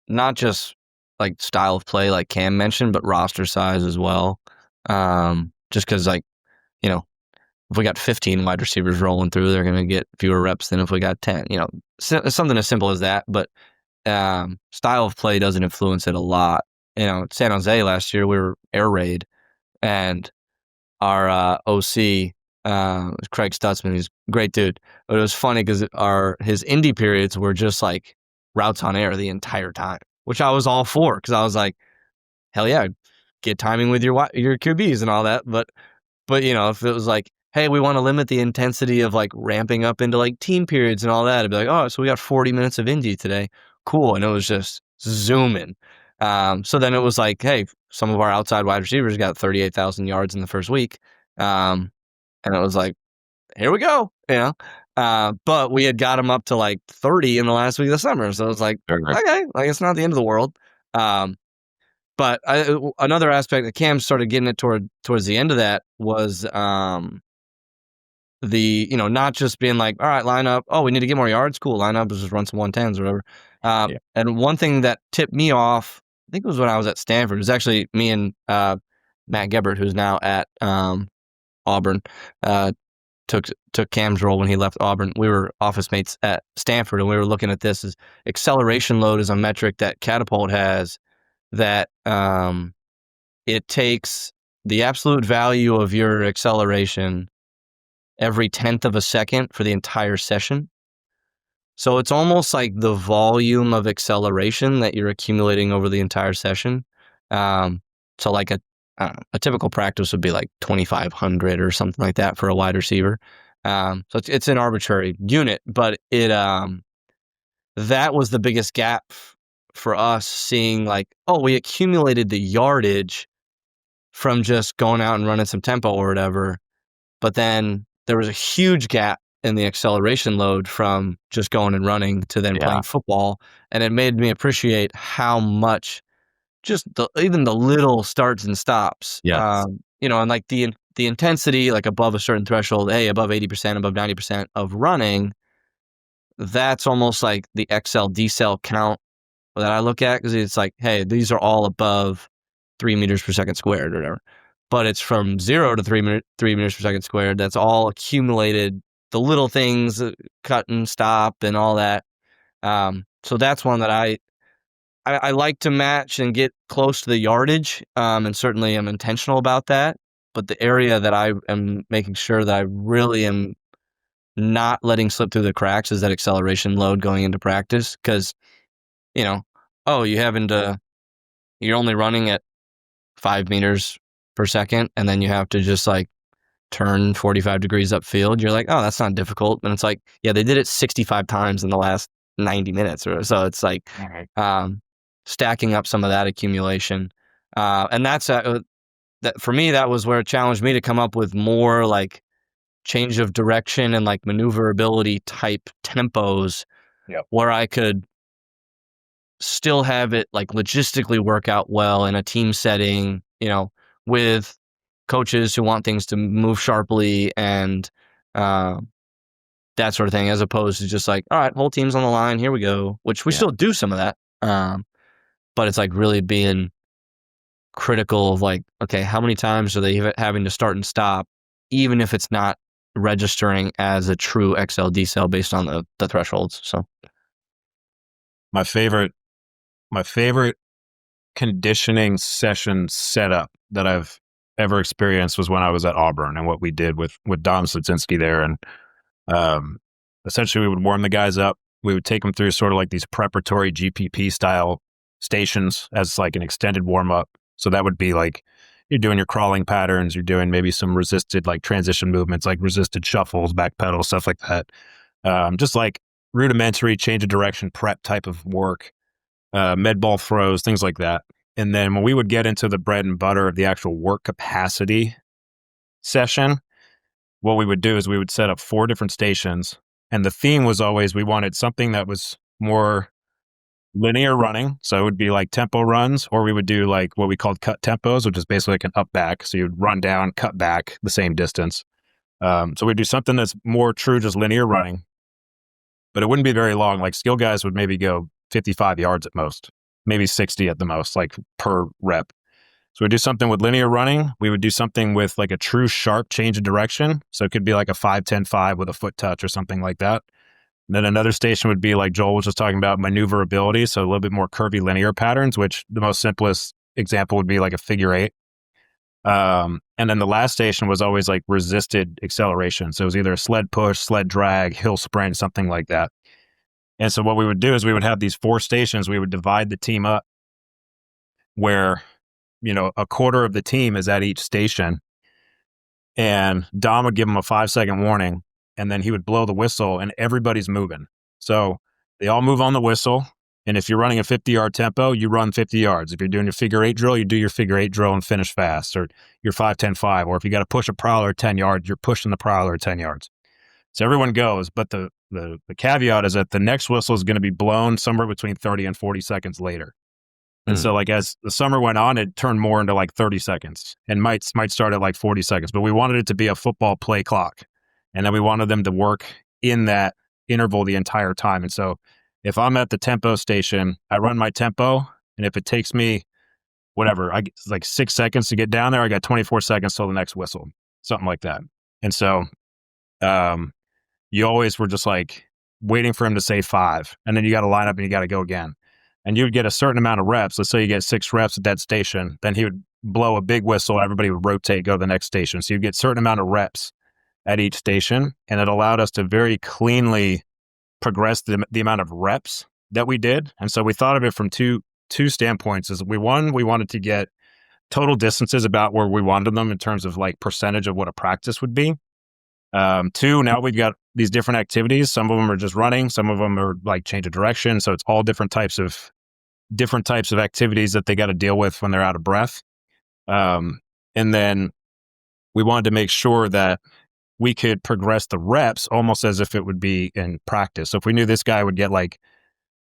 not just like style of play, like Cam mentioned, but roster size as well. Just because, like, if we got 15 wide receivers rolling through, they're going to get fewer reps than if we got 10. Something as simple as that. But style of play doesn't influence it a lot. San Jose last year, we were air raid, and our OC, Craig Stutzman, he's a great dude. But it was funny because his indie periods were just like routes on air the entire time, which I was all for, because I was like, hell yeah, get timing with your QBs and all that. But if it was like, hey, we want to limit the intensity of like ramping up into like team periods and all that, I'd be like, oh, so we got 40 minutes of indie today. Cool. And it was just zooming. So then it was like, hey, some of our outside wide receivers got 38,000 yards in the first week. And it was like, here we go. But we had got them up to like 30 in the last week of the summer. So it was like, okay, like it's not the end of the world. But another aspect that Cam started getting it towards the end of that was not just being like, all right, line up. Oh, we need to get more yards. Cool, line up. Just run some 110s or whatever. And one thing that tipped me off, I think it was when I was at Stanford. It was actually me and Matt Gebert, who's now at Auburn, took Cam's role when he left Auburn. We were office mates at Stanford, and we were looking at this as acceleration load is a metric that Catapult has, that it takes the absolute value of your acceleration every 10th of a second for the entire session. So it's almost like the volume of acceleration that you're accumulating over the entire session. So like a typical practice would be like 2,500 or something like that for a wide receiver. So it's an arbitrary unit, but that was the biggest gap for us, seeing like, oh, we accumulated the yardage from just going out and running some tempo or whatever, but then there was a huge gap in the acceleration load from just going and running to then playing football. And it made me appreciate how much just even the little starts and stops, and like the intensity, like above a certain threshold, above 80%, above 90% of running, that's almost like the XL decel count that I look at, because it's like, hey, these are all above 3 meters per second squared or whatever. But it's from 0 to 3 meters per second squared. That's all accumulated, the little things, cut and stop and all that. So that's one that I like to match and get close to the yardage, and certainly am intentional about that. But the area that I am making sure that I really am not letting slip through the cracks is that acceleration load going into practice, because you're only running at 5 meters per second, and then you have to just like turn 45 degrees upfield. You're like, oh, that's not difficult. And it's like, yeah, they did it 65 times in the last 90 minutes or so. It's like stacking up some of that accumulation. And that's that for me, that was where it challenged me to come up with more like change of direction and like maneuverability type tempos where I could still have it like logistically work out well in a team setting, with coaches who want things to move sharply and that sort of thing, as opposed to just like, all right, whole team's on the line, here we go, which we still do some of that. But it's like really being critical of like, okay, how many times are they having to start and stop, even if it's not registering as a true XL decel based on the thresholds. So my favorite conditioning session setup that I've ever experienced was when I was at Auburn, and what we did with Dom Sludzinski there. And essentially we would warm the guys up. We would take them through sort of like these preparatory GPP style stations as like an extended warm up. So that would be like you're doing your crawling patterns, you're doing maybe some resisted like transition movements, like resisted shuffles, back pedals, stuff like that. Just like rudimentary change of direction prep type of work, med ball throws, things like that. And then when we would get into the bread and butter of the actual work capacity session, what we would do is we would set up 4 different stations. And the theme was always, we wanted something that was more linear running. So it would be like tempo runs, or we would do like what we called cut tempos, which is basically like an up back. So you'd run down, cut back the same distance. So we'd do something that's more true, just linear running, but it wouldn't be very long. Like skill guys would maybe go 55 yards at most, maybe 60 at the most, like per rep. So we'd do something with linear running. We would do something with like a true sharp change of direction. So it could be like a 5-10-5 with a foot touch or something like that. And then another station would be like Joel was just talking about, maneuverability. So a little bit more curvy linear patterns, which the most simplest example would be like a figure 8. And then the last station was always like resisted acceleration. So it was either a sled push, sled drag, hill sprint, something like that. And so what we would do is we would have these 4 stations. We would divide the team up where, a quarter of the team is at each station. And Dom would give them a 5-second warning, and then he would blow the whistle, and everybody's moving. So they all move on the whistle. And if you're running a 50-yard tempo, you run 50 yards. If you're doing your figure 8 drill, you do your figure 8 drill and finish fast, or your 5-10-5. Or if you got to push a prowler 10 yards, you're pushing the prowler 10 yards. So everyone goes, but the caveat is that the next whistle is going to be blown somewhere between 30 and 40 seconds later. And so like as the summer went on, it turned more into like 30 seconds and might start at like 40 seconds, but we wanted it to be a football play clock. And then we wanted them to work in that interval the entire time. And so if I'm at the tempo station, I run my tempo, and if it takes me whatever, it's like 6 seconds to get down there, I got 24 seconds till the next whistle, something like that. And so you always were just like waiting for him to say 5, and then you got to line up and you got to go again. And you would get a certain amount of reps. Let's say you get 6 reps at that station. Then he would blow a big whistle. Everybody would rotate, go to the next station. So you'd get a certain amount of reps at each station. And it allowed us to very cleanly progress the amount of reps that we did. And so we thought of it from two standpoints. Is we wanted to get total distances about where we wanted them in terms of like percentage of what a practice would be. 2, now we've got these different activities. Some of them are just running. Some of them are like change of direction. So it's all different types of activities that they got to deal with when they're out of breath. And then we wanted to make sure that we could progress the reps almost as if it would be in practice. So if we knew this guy would get like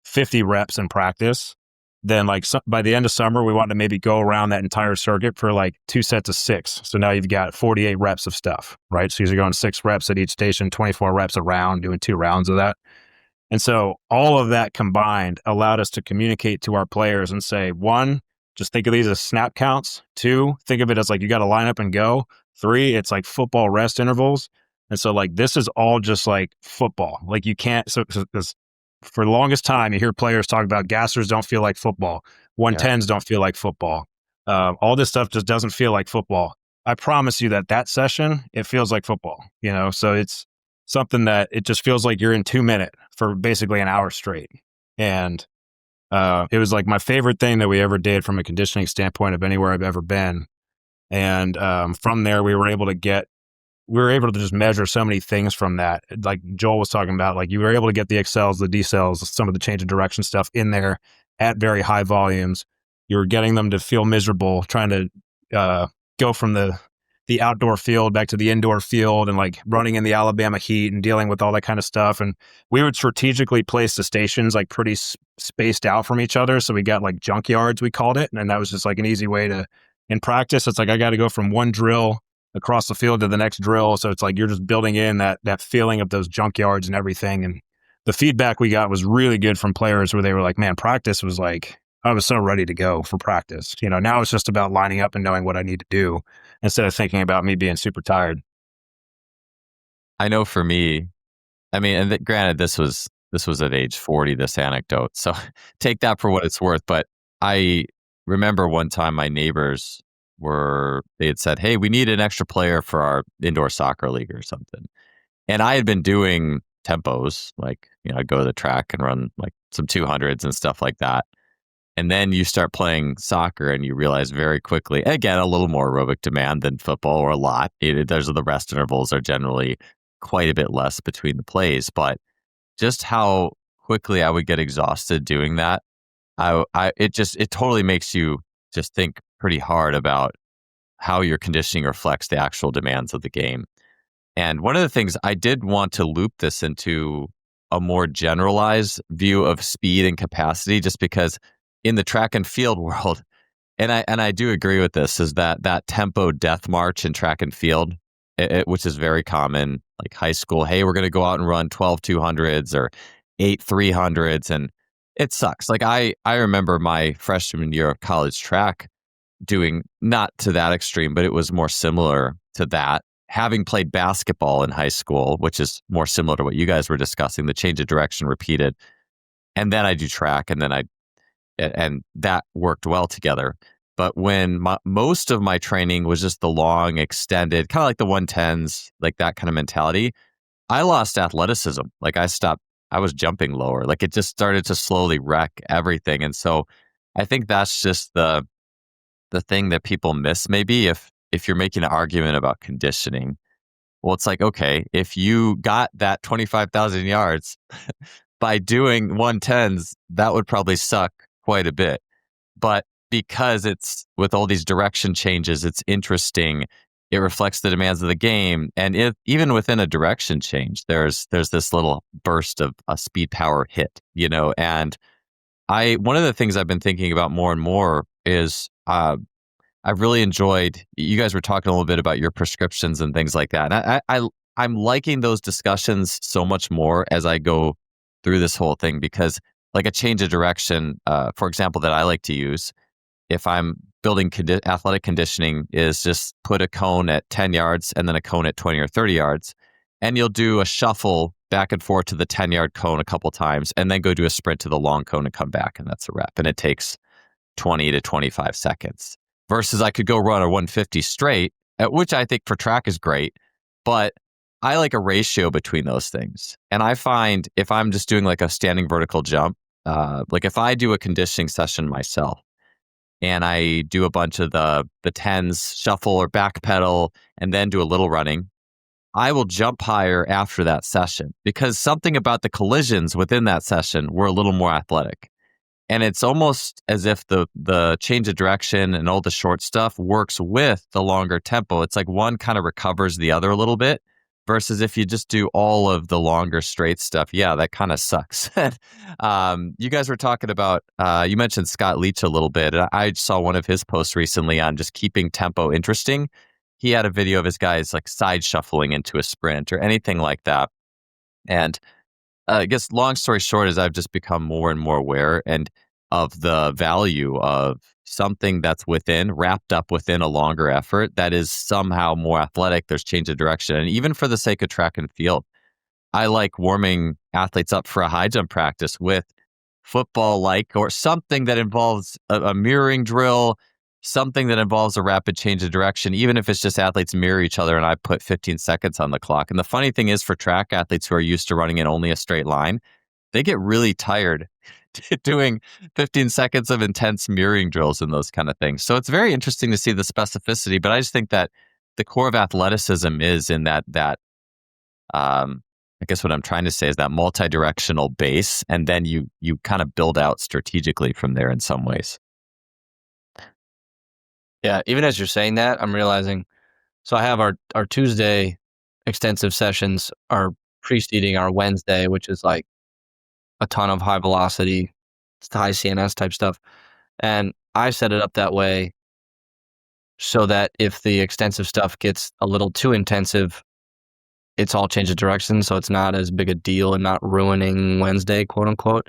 50 reps in practice, then like by the end of summer, we wanted to maybe go around that entire circuit for like 2 sets of 6. So now you've got 48 reps of stuff, right? So you're going 6 reps at each station, 24 reps a round, doing 2 rounds of that. And so all of that combined allowed us to communicate to our players and say, 1, just think of these as snap counts. 2, think of it as like you got to line up and go. 3, it's like football rest intervals. And so like this is all just like football. Like you can't, so for the longest time, you hear players talk about gassers don't feel like football. 110s don't feel like football. All this stuff just doesn't feel like football. I promise you that session, it feels like football, So it's something that it just feels like you're in 2 minutes for basically an hour straight. And it was like my favorite thing that we ever did from a conditioning standpoint of anywhere I've ever been. And from there, we were able to just measure so many things from that. Like Joel was talking about, like you were able to get the accels, the decels, some of the change of direction stuff in there at very high volumes. You were getting them to feel miserable, trying to go from the outdoor field back to the indoor field and like running in the Alabama heat and dealing with all that kind of stuff. And we would strategically place the stations like pretty spaced out from each other. So we got like junkyards, we called it. And that was just like an easy way to, in practice, it's like I got to go from one drill across the field to the next drill. So it's like you're just building in that feeling of those junkyards and everything. And the feedback we got was really good from players where they were like, man, practice was like, I was so ready to go for practice. Now it's just about lining up and knowing what I need to do instead of thinking about me being super tired. I know for me, I mean, and granted, this was at age 40, this anecdote. So take that for what it's worth. But I remember one time my neighbors they had said, hey, we need an extra player for our indoor soccer league or something. And I had been doing tempos, like, I'd go to the track and run like some 200s and stuff like that. And then you start playing soccer and you realize very quickly, again, a little more aerobic demand than football, or a lot. The rest intervals are generally quite a bit less between the plays, but just how quickly I would get exhausted doing that. It totally makes you just think pretty hard about how your conditioning reflects the actual demands of the game. And one of the things I did want to loop this into a more generalized view of speed and capacity, just because in the track and field world, and I do agree with this, is that tempo death march in track and field, which is very common, like high school. Hey, we're going to go out and run 12 200s or 8 300s, and it sucks. Like I remember my freshman year of college track doing, not to that extreme, but it was more similar to that. Having played basketball in high school, which is more similar to what you guys were discussing, the change of direction repeated, and then I do track, and that worked well together. But when most of my training was just the long, extended, kind of like the 110s, like that kind of mentality, I lost athleticism. Like I was jumping lower. Like it just started to slowly wreck everything. And so I think that's just the thing that people miss, maybe, if you're making an argument about conditioning. Well, it's like, okay, if you got that 25,000 yards by doing 110s, that would probably suck quite a bit. But because it's with all these direction changes, it's interesting. It reflects the demands of the game. And even within a direction change, there's this little burst of a speed power hit, and one of the things I've been thinking about more and more is I've really enjoyed, you guys were talking a little bit about your prescriptions and things like that. And I'm liking those discussions so much more as I go through this whole thing, because like a change of direction, for example, that I like to use if I'm building athletic conditioning is just put a cone at 10 yards and then a cone at 20 or 30 yards. And you'll do a shuffle back and forth to the 10-yard cone a couple times and then go do a sprint to the long cone and come back. And that's a rep. And it takes 20 to 25 seconds. Versus I could go run a 150 straight, which I think for track is great, but I like a ratio between those things. And I find if I'm just doing like a standing vertical jump, like if I do a conditioning session myself and I do a bunch of the 10s shuffle or back pedal and then do a little running, I will jump higher after that session because something about the collisions within that session were a little more athletic. And it's almost as if the change of direction and all the short stuff works with the longer tempo. It's like one kind of recovers the other a little bit, versus if you just do all of the longer straight stuff, yeah, that kind of sucks. You guys were talking about, you mentioned Scott Leach a little bit. I saw one of his posts recently on just keeping tempo interesting. He had a video of his guys like side shuffling into a sprint or anything like that. And I guess long story short is I've just become more and more aware of the value of something that's wrapped up within a longer effort that is somehow more athletic. There's change of direction. And even for the sake of track and field, I like warming athletes up for a high jump practice with football-like or something that involves a mirroring drill, something that involves a rapid change of direction, even if it's just athletes mirror each other and I put 15 seconds on the clock. And the funny thing is for track athletes who are used to running in only a straight line, they get really tired doing 15 seconds of intense mirroring drills and those kind of things. So it's very interesting to see the specificity, but I just think that the core of athleticism is in that I guess what I'm trying to say is that multi-directional base, and then you kind of build out strategically from there in some ways. Yeah, even as you're saying that, I'm realizing. So I have our Tuesday extensive sessions are preceding our Wednesday, which is like a ton of high velocity, high CNS type stuff. And I set it up that way so that if the extensive stuff gets a little too intensive, it's all change of direction. So it's not as big a deal and not ruining Wednesday, quote unquote.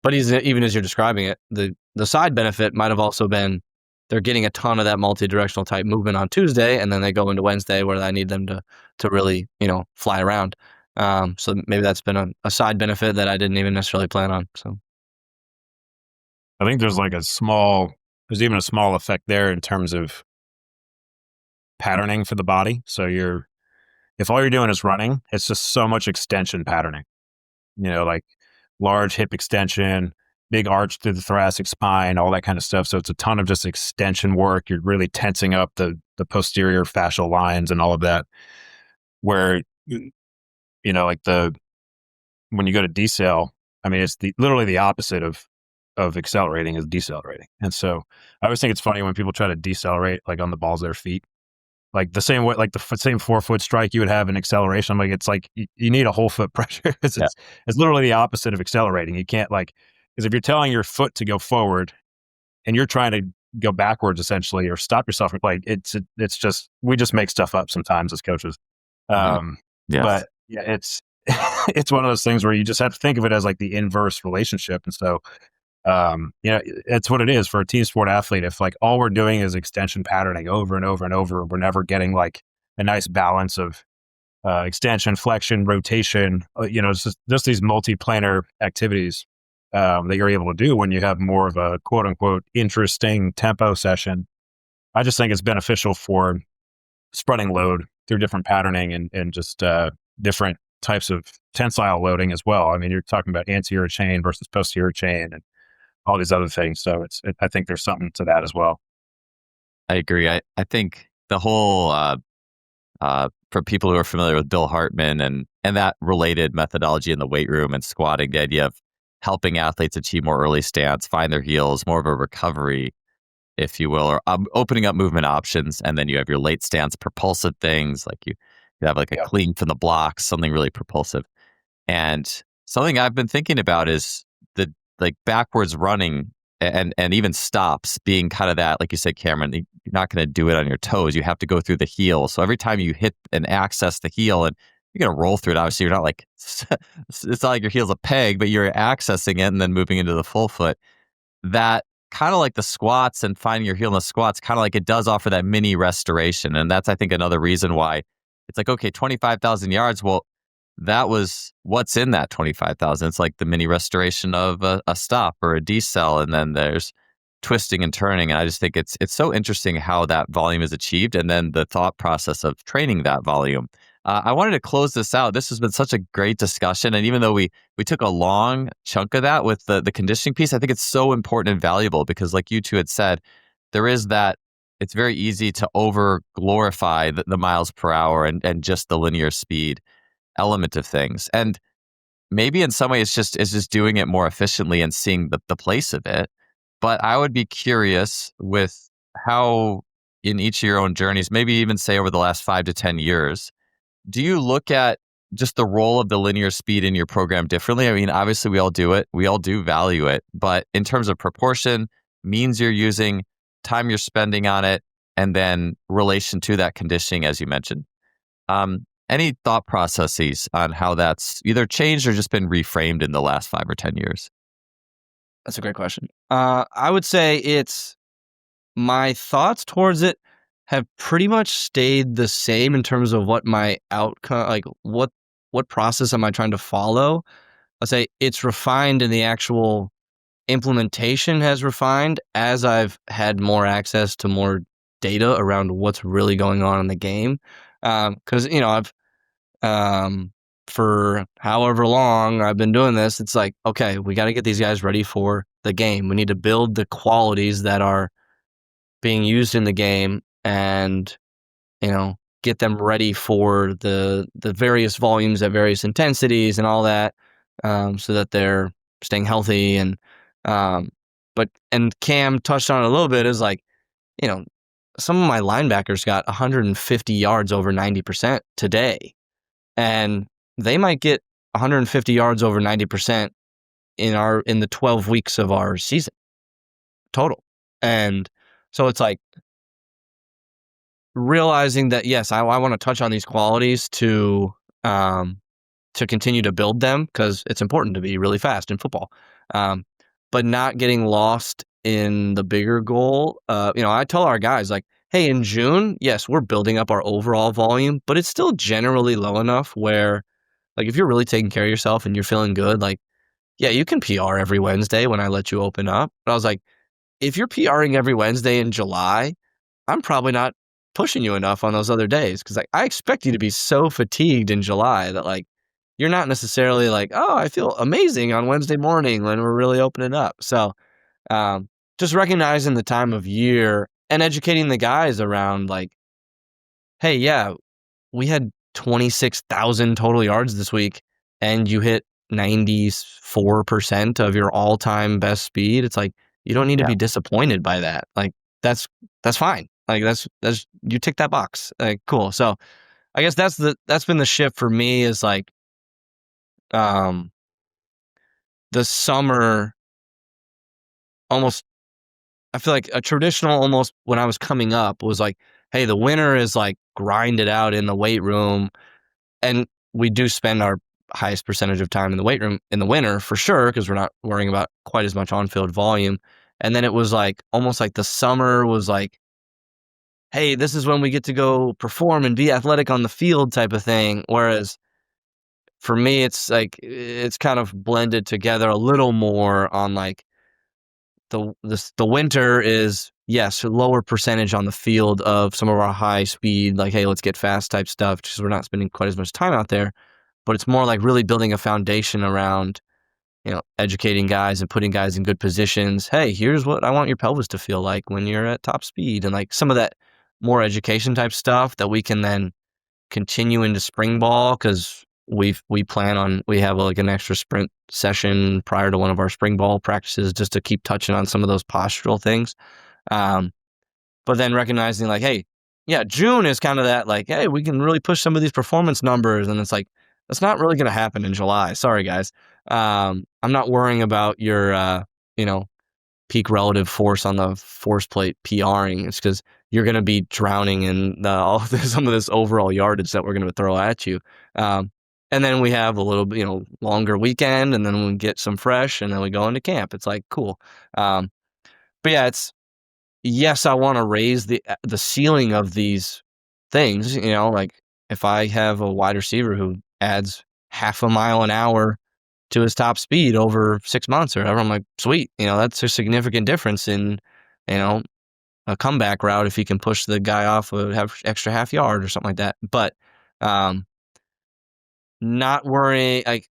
But even as you're describing it, the side benefit might have also been they're getting a ton of that multi-directional type movement on Tuesday, and then they go into Wednesday where I need them to really, fly around. So maybe that's been a side benefit that I didn't even necessarily plan on. So I think there's even a small effect there in terms of patterning for the body. So if all you're doing is running, it's just so much extension patterning, like large hip extension, big arch through the thoracic spine, all that kind of stuff. So it's a ton of just extension work. You're really tensing up the posterior fascial lines and all of that. Where, when you go to decel, I mean, it's literally the opposite of accelerating is decelerating. And so I always think it's funny when people try to decelerate like on the balls of their feet, like the same way, like the same forefoot strike you would have in acceleration. I'm like, it's like you need a whole foot pressure. It's literally the opposite of accelerating. You can't because if you're telling your foot to go forward and you're trying to go backwards essentially or stop yourself, like it's just, we just make stuff up sometimes as coaches. But yeah, it's it's one of those things where you just have to think of it as like the inverse relationship. And so it's what it is for a team sport athlete. If like all we're doing is extension patterning over and over and over, we're never getting like a nice balance of extension, flexion, rotation. It's just these multi-planar activities that you're able to do when you have more of a quote unquote interesting tempo session. I just think it's beneficial for spreading load through different patterning and just different types of tensile loading as well. I mean, you're talking about anterior chain versus posterior chain and all these other things. So I think there's something to that as well. I agree. I think the whole, for people who are familiar with Bill Hartman and that related methodology in the weight room and squatting, the idea of helping athletes achieve more early stance, find their heels, more of a recovery, if you will, or opening up movement options. And then you have your late stance propulsive things, like you have like a clean from the blocks, something really propulsive. And something I've been thinking about is the like backwards running and even stops being kind of that, like you said, Cameron, you're not going to do it on your toes. You have to go through the heel. So every time you hit and access the heel, and you're going to roll through it. Obviously, you're not like, it's not like your heel's a peg, but you're accessing it and then moving into the full foot. That kind of like the squats and finding your heel in the squats, kind of like it does offer that mini restoration. And that's, I think, another reason why it's like, okay, 25,000 yards. Well, that was what's in that 25,000. It's like the mini restoration of a stop or a decel. And then there's twisting and turning. And I just think it's so interesting how that volume is achieved. And then the thought process of training that volume. I wanted to close this out. This has been such a great discussion. And even though we took a long chunk of that with the conditioning piece, I think it's so important and valuable because like you two had said, there is that, it's very easy to over glorify the miles per hour and just the linear speed element of things. And maybe in some way it's just doing it more efficiently and seeing the place of it. But I would be curious with how in each of your own journeys, maybe even say over the last 5 to 10 years, do you look at just the role of the linear speed in your program differently? I mean, obviously we all do it. We all do value it. But in terms of proportion, means you're using, time you're spending on it, and then relation to that conditioning, as you mentioned. Any thought processes on how that's either changed or just been reframed in the last 5 or 10 years? That's a great question. I would say my thoughts towards it have pretty much stayed the same in terms of what my outcome, like what process am I trying to follow? I'll say it's refined and the actual implementation has refined as I've had more access to more data around what's really going on in the game. Because, I've, for however long I've been doing this, it's like, okay, we got to get these guys ready for the game. We need to build the qualities that are being used in the game and, get them ready for the various volumes at various intensities and all that, so that they're staying healthy. And Cam touched on it a little bit, is like, some of my linebackers got 150 yards over 90% today, and they might get 150 yards over 90% in the 12 weeks of our season total. And so it's like realizing that, yes, I want to touch on these qualities to continue to build them, because it's important to be really fast in football, but not getting lost in the bigger goal. I tell our guys, like, hey, in June, yes, we're building up our overall volume, but it's still generally low enough where, like, if you're really taking care of yourself and you're feeling good, like, yeah, you can PR every Wednesday when I let you open up. But I was like, if you're PRing every Wednesday in July, I'm probably not pushing you enough on those other days, because, like, I expect you to be so fatigued in July that, like, you're not necessarily like, oh, I feel amazing on Wednesday morning when we're really opening up. So just recognizing the time of year and educating the guys around, like, hey, yeah, we had 26,000 total yards this week and you hit 94% of your all-time best speed. It's like, you don't need to be disappointed by that. Like, that's fine. Like, that's you tick that box. Like, cool. So I guess that's been the shift for me, is like, the summer, almost, I feel like a traditional, almost, when I was coming up, was like, hey, the winter is like grind it out in the weight room. And we do spend our highest percentage of time in the weight room in the winter for sure, because we're not worrying about quite as much on-field volume. And then it was like, almost like the summer was like, hey, this is when we get to go perform and be athletic on the field type of thing. Whereas for me, it's like, it's kind of blended together a little more on, like, the winter is, yes, a lower percentage on the field of some of our high speed, like, hey, let's get fast type stuff, just we're not spending quite as much time out there. But it's more like really building a foundation around, educating guys and putting guys in good positions. Hey, here's what I want your pelvis to feel like when you're at top speed, and like some of that more education type stuff that we can then continue into spring ball, because we have like an extra sprint session prior to one of our spring ball practices, just to keep touching on some of those postural things. But then recognizing, like, hey, yeah, June is kind of that, like, hey, we can really push some of these performance numbers. And it's like, that's not really going to happen in July. Sorry, guys. I'm not worrying about your, peak relative force on the force plate PRing. It's because you're going to be drowning in some of this overall yardage that we're going to throw at you. And then we have a little, longer weekend, and then we get some fresh, and then we go into camp. It's like, cool. But yeah, yes, I want to raise the ceiling of these things. Like, if I have a wide receiver who adds half a mile an hour to his top speed over 6 months or whatever, I'm like, sweet. That's a significant difference in, a comeback route if he can push the guy off have extra half yard or something like that. But not worrying, like,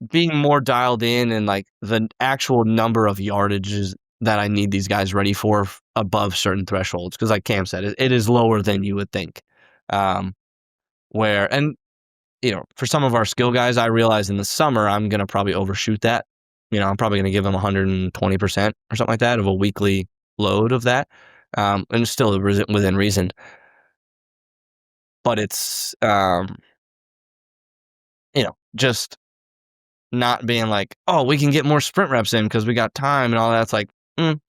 being more dialed in, and like the actual number of yardages that I need these guys ready for above certain thresholds. Because like Cam said, it is lower than you would think. For some of our skill guys, I realize in the summer, I'm going to probably overshoot that. I'm probably going to give them 120% or something like that of a weekly load of that. And still within reason. But it's, just not being like, oh, we can get more sprint reps in because we got time and all that. It's like,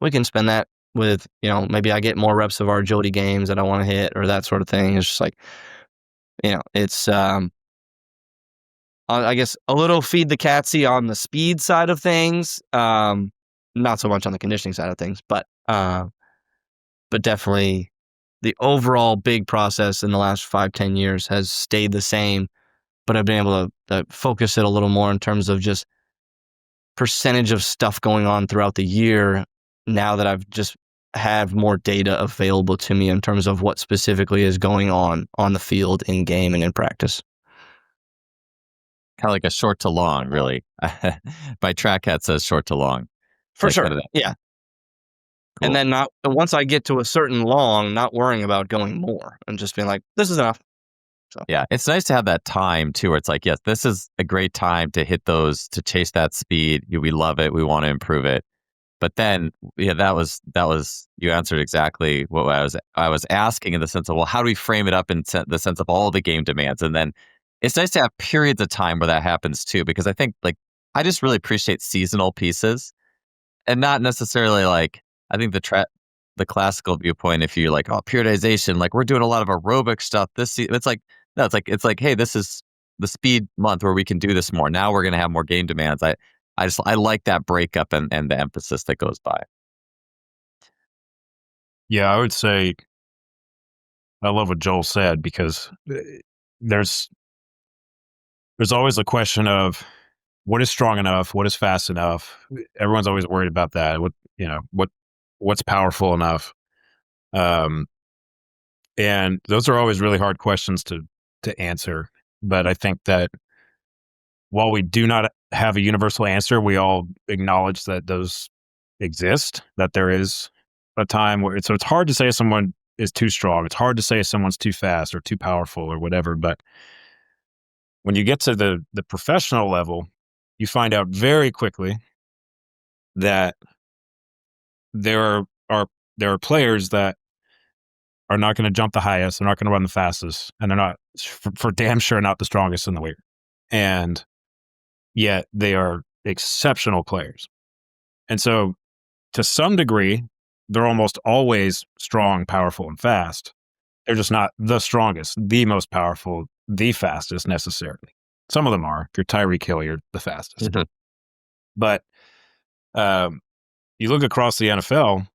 we can spend that with, maybe I get more reps of our agility games that I want to hit, or that sort of thing. It's just like, it's, I guess, a little feed the catsy on the speed side of things. Not so much on the conditioning side of things, but definitely the overall big process in the last 5-10 years has stayed the same, but I've been able to focus it a little more in terms of just percentage of stuff going on throughout the year, now that I've just have more data available to me in terms of what specifically is going on the field, in game, and in practice. Kind of like a short to long, really. My track hat says short to long. For sure. Yeah. Cool. And then once I get to a certain long, not worrying about going more and just being like, this is enough. So. Yeah, it's nice to have that time too, where it's like, yes, this is a great time to hit those, to chase that speed. We love it. We want to improve it. But then, yeah, that was you answered exactly what I was asking, in the sense of, well, how do we frame it up in the sense of all the game demands? And then it's nice to have periods of time where that happens too, because I think, like, I just really appreciate seasonal pieces, and not necessarily like, I think the classical viewpoint, if you're like, oh, periodization, like we're doing a lot of aerobic stuff this season. It's like, no, it's like, hey, this is the speed month where we can do this more. Now we're going to have more game demands. I like that breakup and the emphasis that goes by. Yeah, I would say I love what Joel said, because there's always a question of what is strong enough, what is fast enough. Everyone's always worried about that. What's powerful enough. And those are always really hard questions to answer. But I think that while we do not have a universal answer, we all acknowledge that those exist, that there is a time where it's hard to say someone is too strong. It's hard to say someone's too fast or too powerful or whatever. But when you get to the professional level, you find out very quickly that there are players that are not going to jump the highest, they're not going to run the fastest, and they're not, for damn sure, not the strongest in the weight. And yet they are exceptional players. And so, to some degree, they're almost always strong, powerful, and fast. They're just not the strongest, the most powerful, the fastest necessarily. Some of them are. If you're Tyreek Hill, you're the fastest. Mhm. But you look across the NFL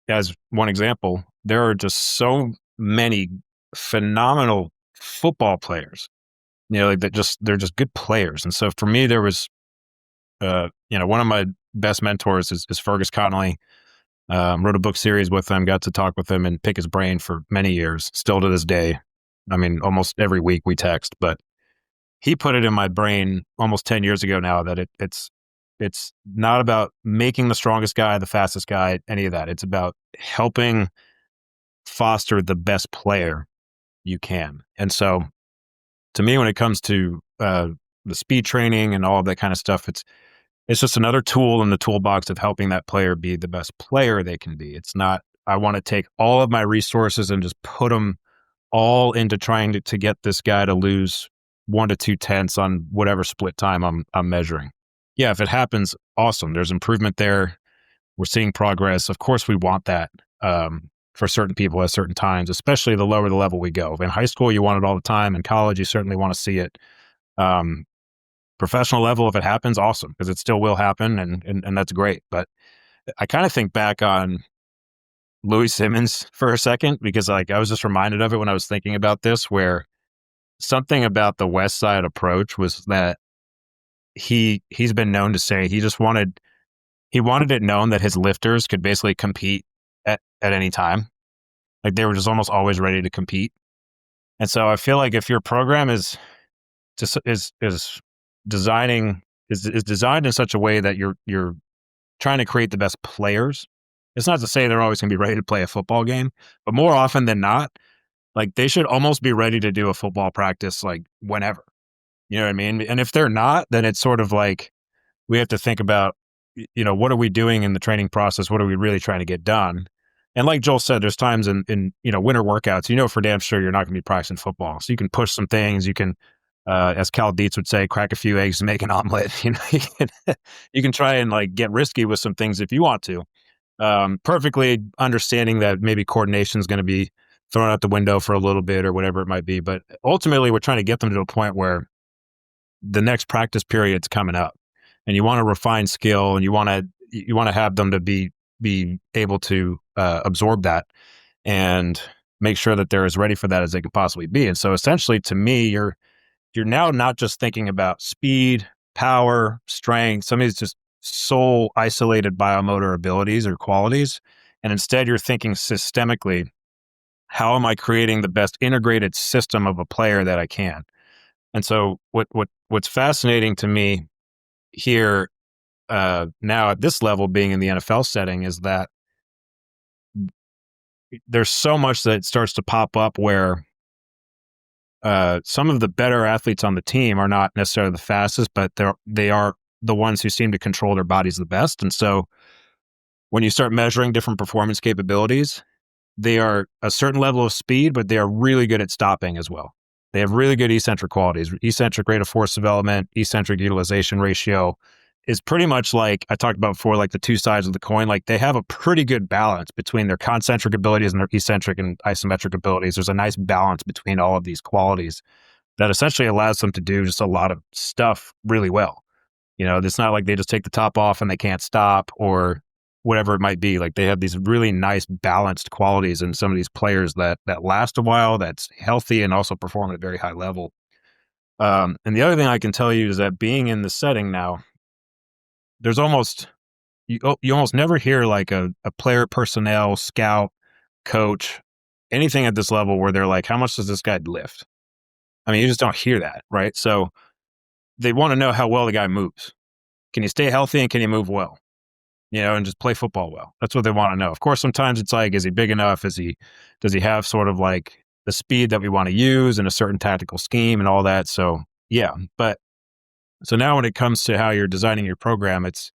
as one example, there are just so many phenomenal football players, like they're just good players. And so for me, there was, one of my best mentors is Fergus Connolly. Wrote a book series with him, got to talk with him and pick his brain for many years, still to this day. I mean, almost every week we text, but he put it in my brain almost 10 years ago now that it's not about making the strongest guy, the fastest guy, any of that. It's about helping foster the best player you can. And so to me, when it comes to the speed training and all of that kind of stuff, it's just another tool in the toolbox of helping that player be the best player they can be. It's not, I want to take all of my resources and just put them all into trying to get this guy to lose 1 to 2 tenths on whatever split time I'm measuring. Yeah, if it happens, awesome. There's improvement there. We're seeing progress. Of course, we want that for certain people at certain times, especially the lower the level we go. In high school, you want it all the time. In college, you certainly want to see it. Professional level, if it happens, awesome, because it still will happen, and that's great. But I kind of think back on Louis Simmons for a second, because I was just reminded of it when I was thinking about this, where something about the West Side approach was that he's been known to say he wanted it known that his lifters could basically compete at any time. Like they were just almost always ready to compete. And so I feel like if your program is designed in such a way that you're trying to create the best players, it's not to say they're always going to be ready to play a football game, but more often than not, like they should almost be ready to do a football practice like whenever. You know what I mean? And if they're not, then it's sort of like we have to think about, what are we doing in the training process? What are we really trying to get done? And like Joel said, there's times in winter workouts, for damn sure you're not going to be practicing football. So you can push some things. You can, as Cal Dietz would say, crack a few eggs and make an omelet. You can try and like get risky with some things if you want to. Perfectly understanding that maybe coordination is going to be thrown out the window for a little bit or whatever it might be. But ultimately, we're trying to get them to a point where the next practice period's coming up, and you want to refine skill, and you want to have them to be able to absorb that and make sure that they're as ready for that as they can possibly be. And so, essentially, to me, you're now not just thinking about speed, power, strength, some of these just sole isolated biomotor abilities or qualities, and instead you're thinking systemically, how am I creating the best integrated system of a player that I can? And so what's fascinating to me here now at this level, being in the NFL setting, is that there's so much that starts to pop up where some of the better athletes on the team are not necessarily the fastest, but they are the ones who seem to control their bodies the best. And so when you start measuring different performance capabilities, they are a certain level of speed, but they are really good at stopping as well. They have really good eccentric qualities. Eccentric rate of force development, eccentric utilization ratio is pretty much like I talked about before, like the two sides of the coin. Like they have a pretty good balance between their concentric abilities and their eccentric and isometric abilities. There's a nice balance between all of these qualities that essentially allows them to do just a lot of stuff really well. It's not like they just take the top off and they can't stop or whatever it might be. Like they have these really nice balanced qualities in some of these players that last a while, that's healthy and also perform at a very high level. And the other thing I can tell you is that being in the setting now, there's almost, you almost never hear like a player personnel, scout, coach, anything at this level where they're like, how much does this guy lift? I mean, you just don't hear that, right? So they want to know how well the guy moves. Can you stay healthy and can you move well? And just play football well. That's what they want to know. Of course, sometimes it's like, is he big enough? Does he have sort of like the speed that we want to use in a certain tactical scheme and all that? So yeah, but so now when it comes to how you're designing your program, it's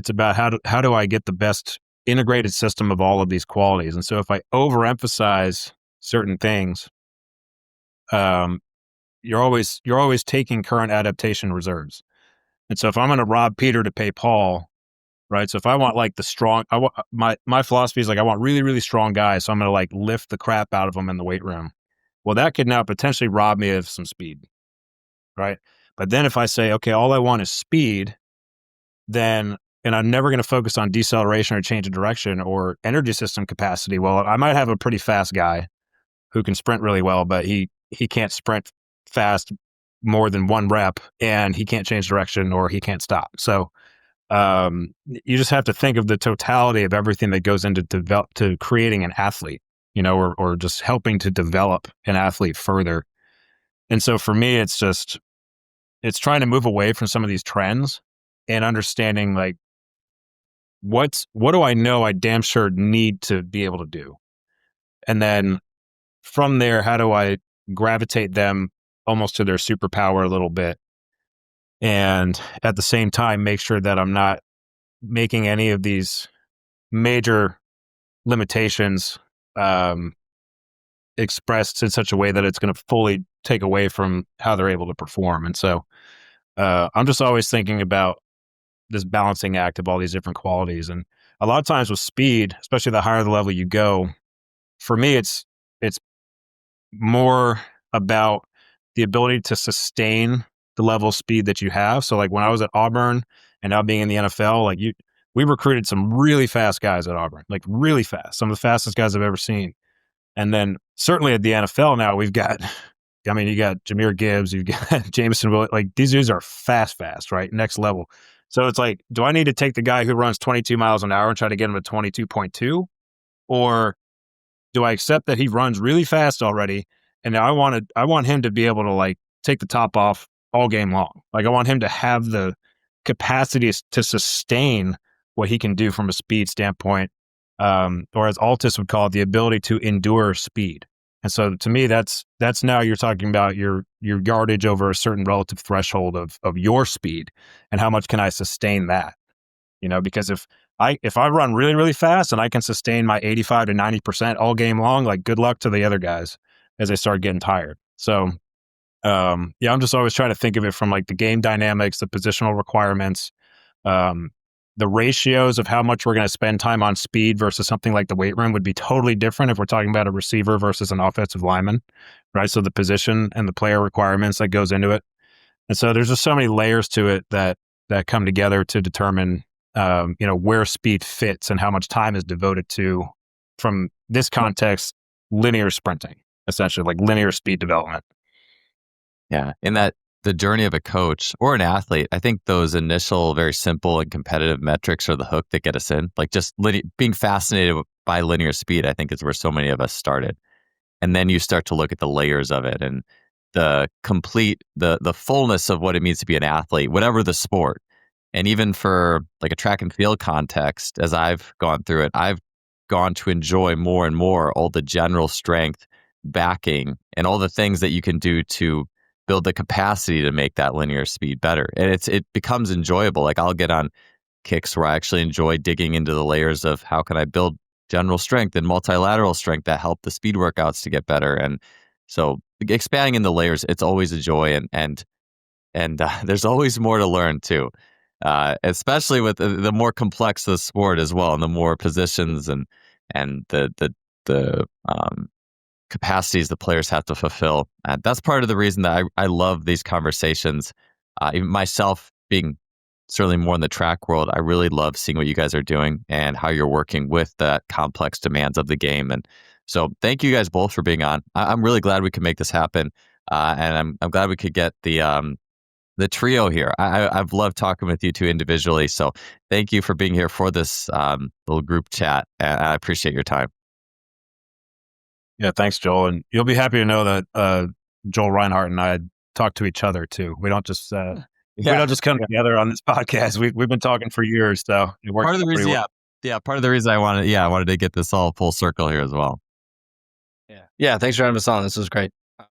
about how do I get the best integrated system of all of these qualities? And so if I overemphasize certain things, you're always taking current adaptation reserves. And so if I'm going to rob Peter to pay Paul, right? So if I want like the strong, my philosophy is like I want really, really strong guys. So I'm going to like lift the crap out of them in the weight room. Well, that could now potentially rob me of some speed, right? But then if I say, okay, all I want is speed, and I'm never going to focus on deceleration or change of direction or energy system capacity. Well, I might have a pretty fast guy who can sprint really well, but he can't sprint fast more than one rep, and he can't change direction or he can't stop. So you just have to think of the totality of everything that goes into to creating an athlete, or just helping to develop an athlete further. And so for me, it's trying to move away from some of these trends and understanding like what do I know I damn sure need to be able to do, and then from there, how do I gravitate them almost to their superpower a little bit, and at the same time make sure that I'm not making any of these major limitations expressed in such a way that it's going to fully take away from how they're able to perform. And so I'm just always thinking about this balancing act of all these different qualities. And a lot of times with speed, especially the higher the level you go, for me, it's more about the ability to sustain the level of speed that you have. So like when I was at Auburn and now being in the NFL, like we recruited some really fast guys at Auburn, like really fast, some of the fastest guys I've ever seen. And then certainly at the NFL now, you got Jahmyr Gibbs, you've got Jameson Williams, like these dudes are fast, right? Next level. So it's like, do I need to take the guy who runs 22 miles an hour and try to get him to 22.2? Or do I accept that he runs really fast already? And now I want him to be able to like take the top off all game long. Like I want him to have the capacity to sustain what he can do from a speed standpoint, or as Altus would call it, the ability to endure speed. And so to me, that's now you're talking about your yardage over a certain relative threshold of your speed and how much can I sustain that? Because if I run really, really fast and I can sustain my 85 to 90% all game long, like good luck to the other guys as they start getting tired. So I'm just always trying to think of it from like the game dynamics, the positional requirements, the ratios of how much we're going to spend time on speed versus something like the weight room would be totally different if we're talking about a receiver versus an offensive lineman, right? So the position and the player requirements that goes into it. And so there's just so many layers to it that come together to determine, where speed fits and how much time is devoted to, from this context, linear sprinting, essentially like linear speed development. Yeah. In that, the journey of a coach or an athlete, I think those initial, very simple and competitive metrics are the hook that get us in. Like just being fascinated by linear speed, I think is where so many of us started. And then you start to look at the layers of it and the complete, the fullness of what it means to be an athlete, whatever the sport. And even for like a track and field context, as I've gone through it, I've gone to enjoy more and more all the general strength, backing, and all the things that you can do to build the capacity to make that linear speed better. And it becomes enjoyable. Like I'll get on kicks where I actually enjoy digging into the layers of how can I build general strength and multilateral strength that help the speed workouts to get better. And so expanding in the layers, it's always a joy, and there's always more to learn too, especially with the more complex the sport as well, and the more positions and the capacities the players have to fulfill. That's part of the reason that I love these conversations. Even myself being certainly more in the track world, I really love seeing what you guys are doing and how you're working with the complex demands of the game. And so thank you guys both for being on. I'm really glad we could make this happen. And I'm glad we could get the trio here. I've loved talking with you two individually. So thank you for being here for this little group chat. And I appreciate your time. Yeah, thanks, Joel. And you'll be happy to know that Joel Reinhardt and I talk to each other too. We don't just we don't just come together on this podcast. We've been talking for years. So it works part of the reason, part of the reason I wanted to get this all full circle here as well. Yeah. Thanks for having us on. This was great.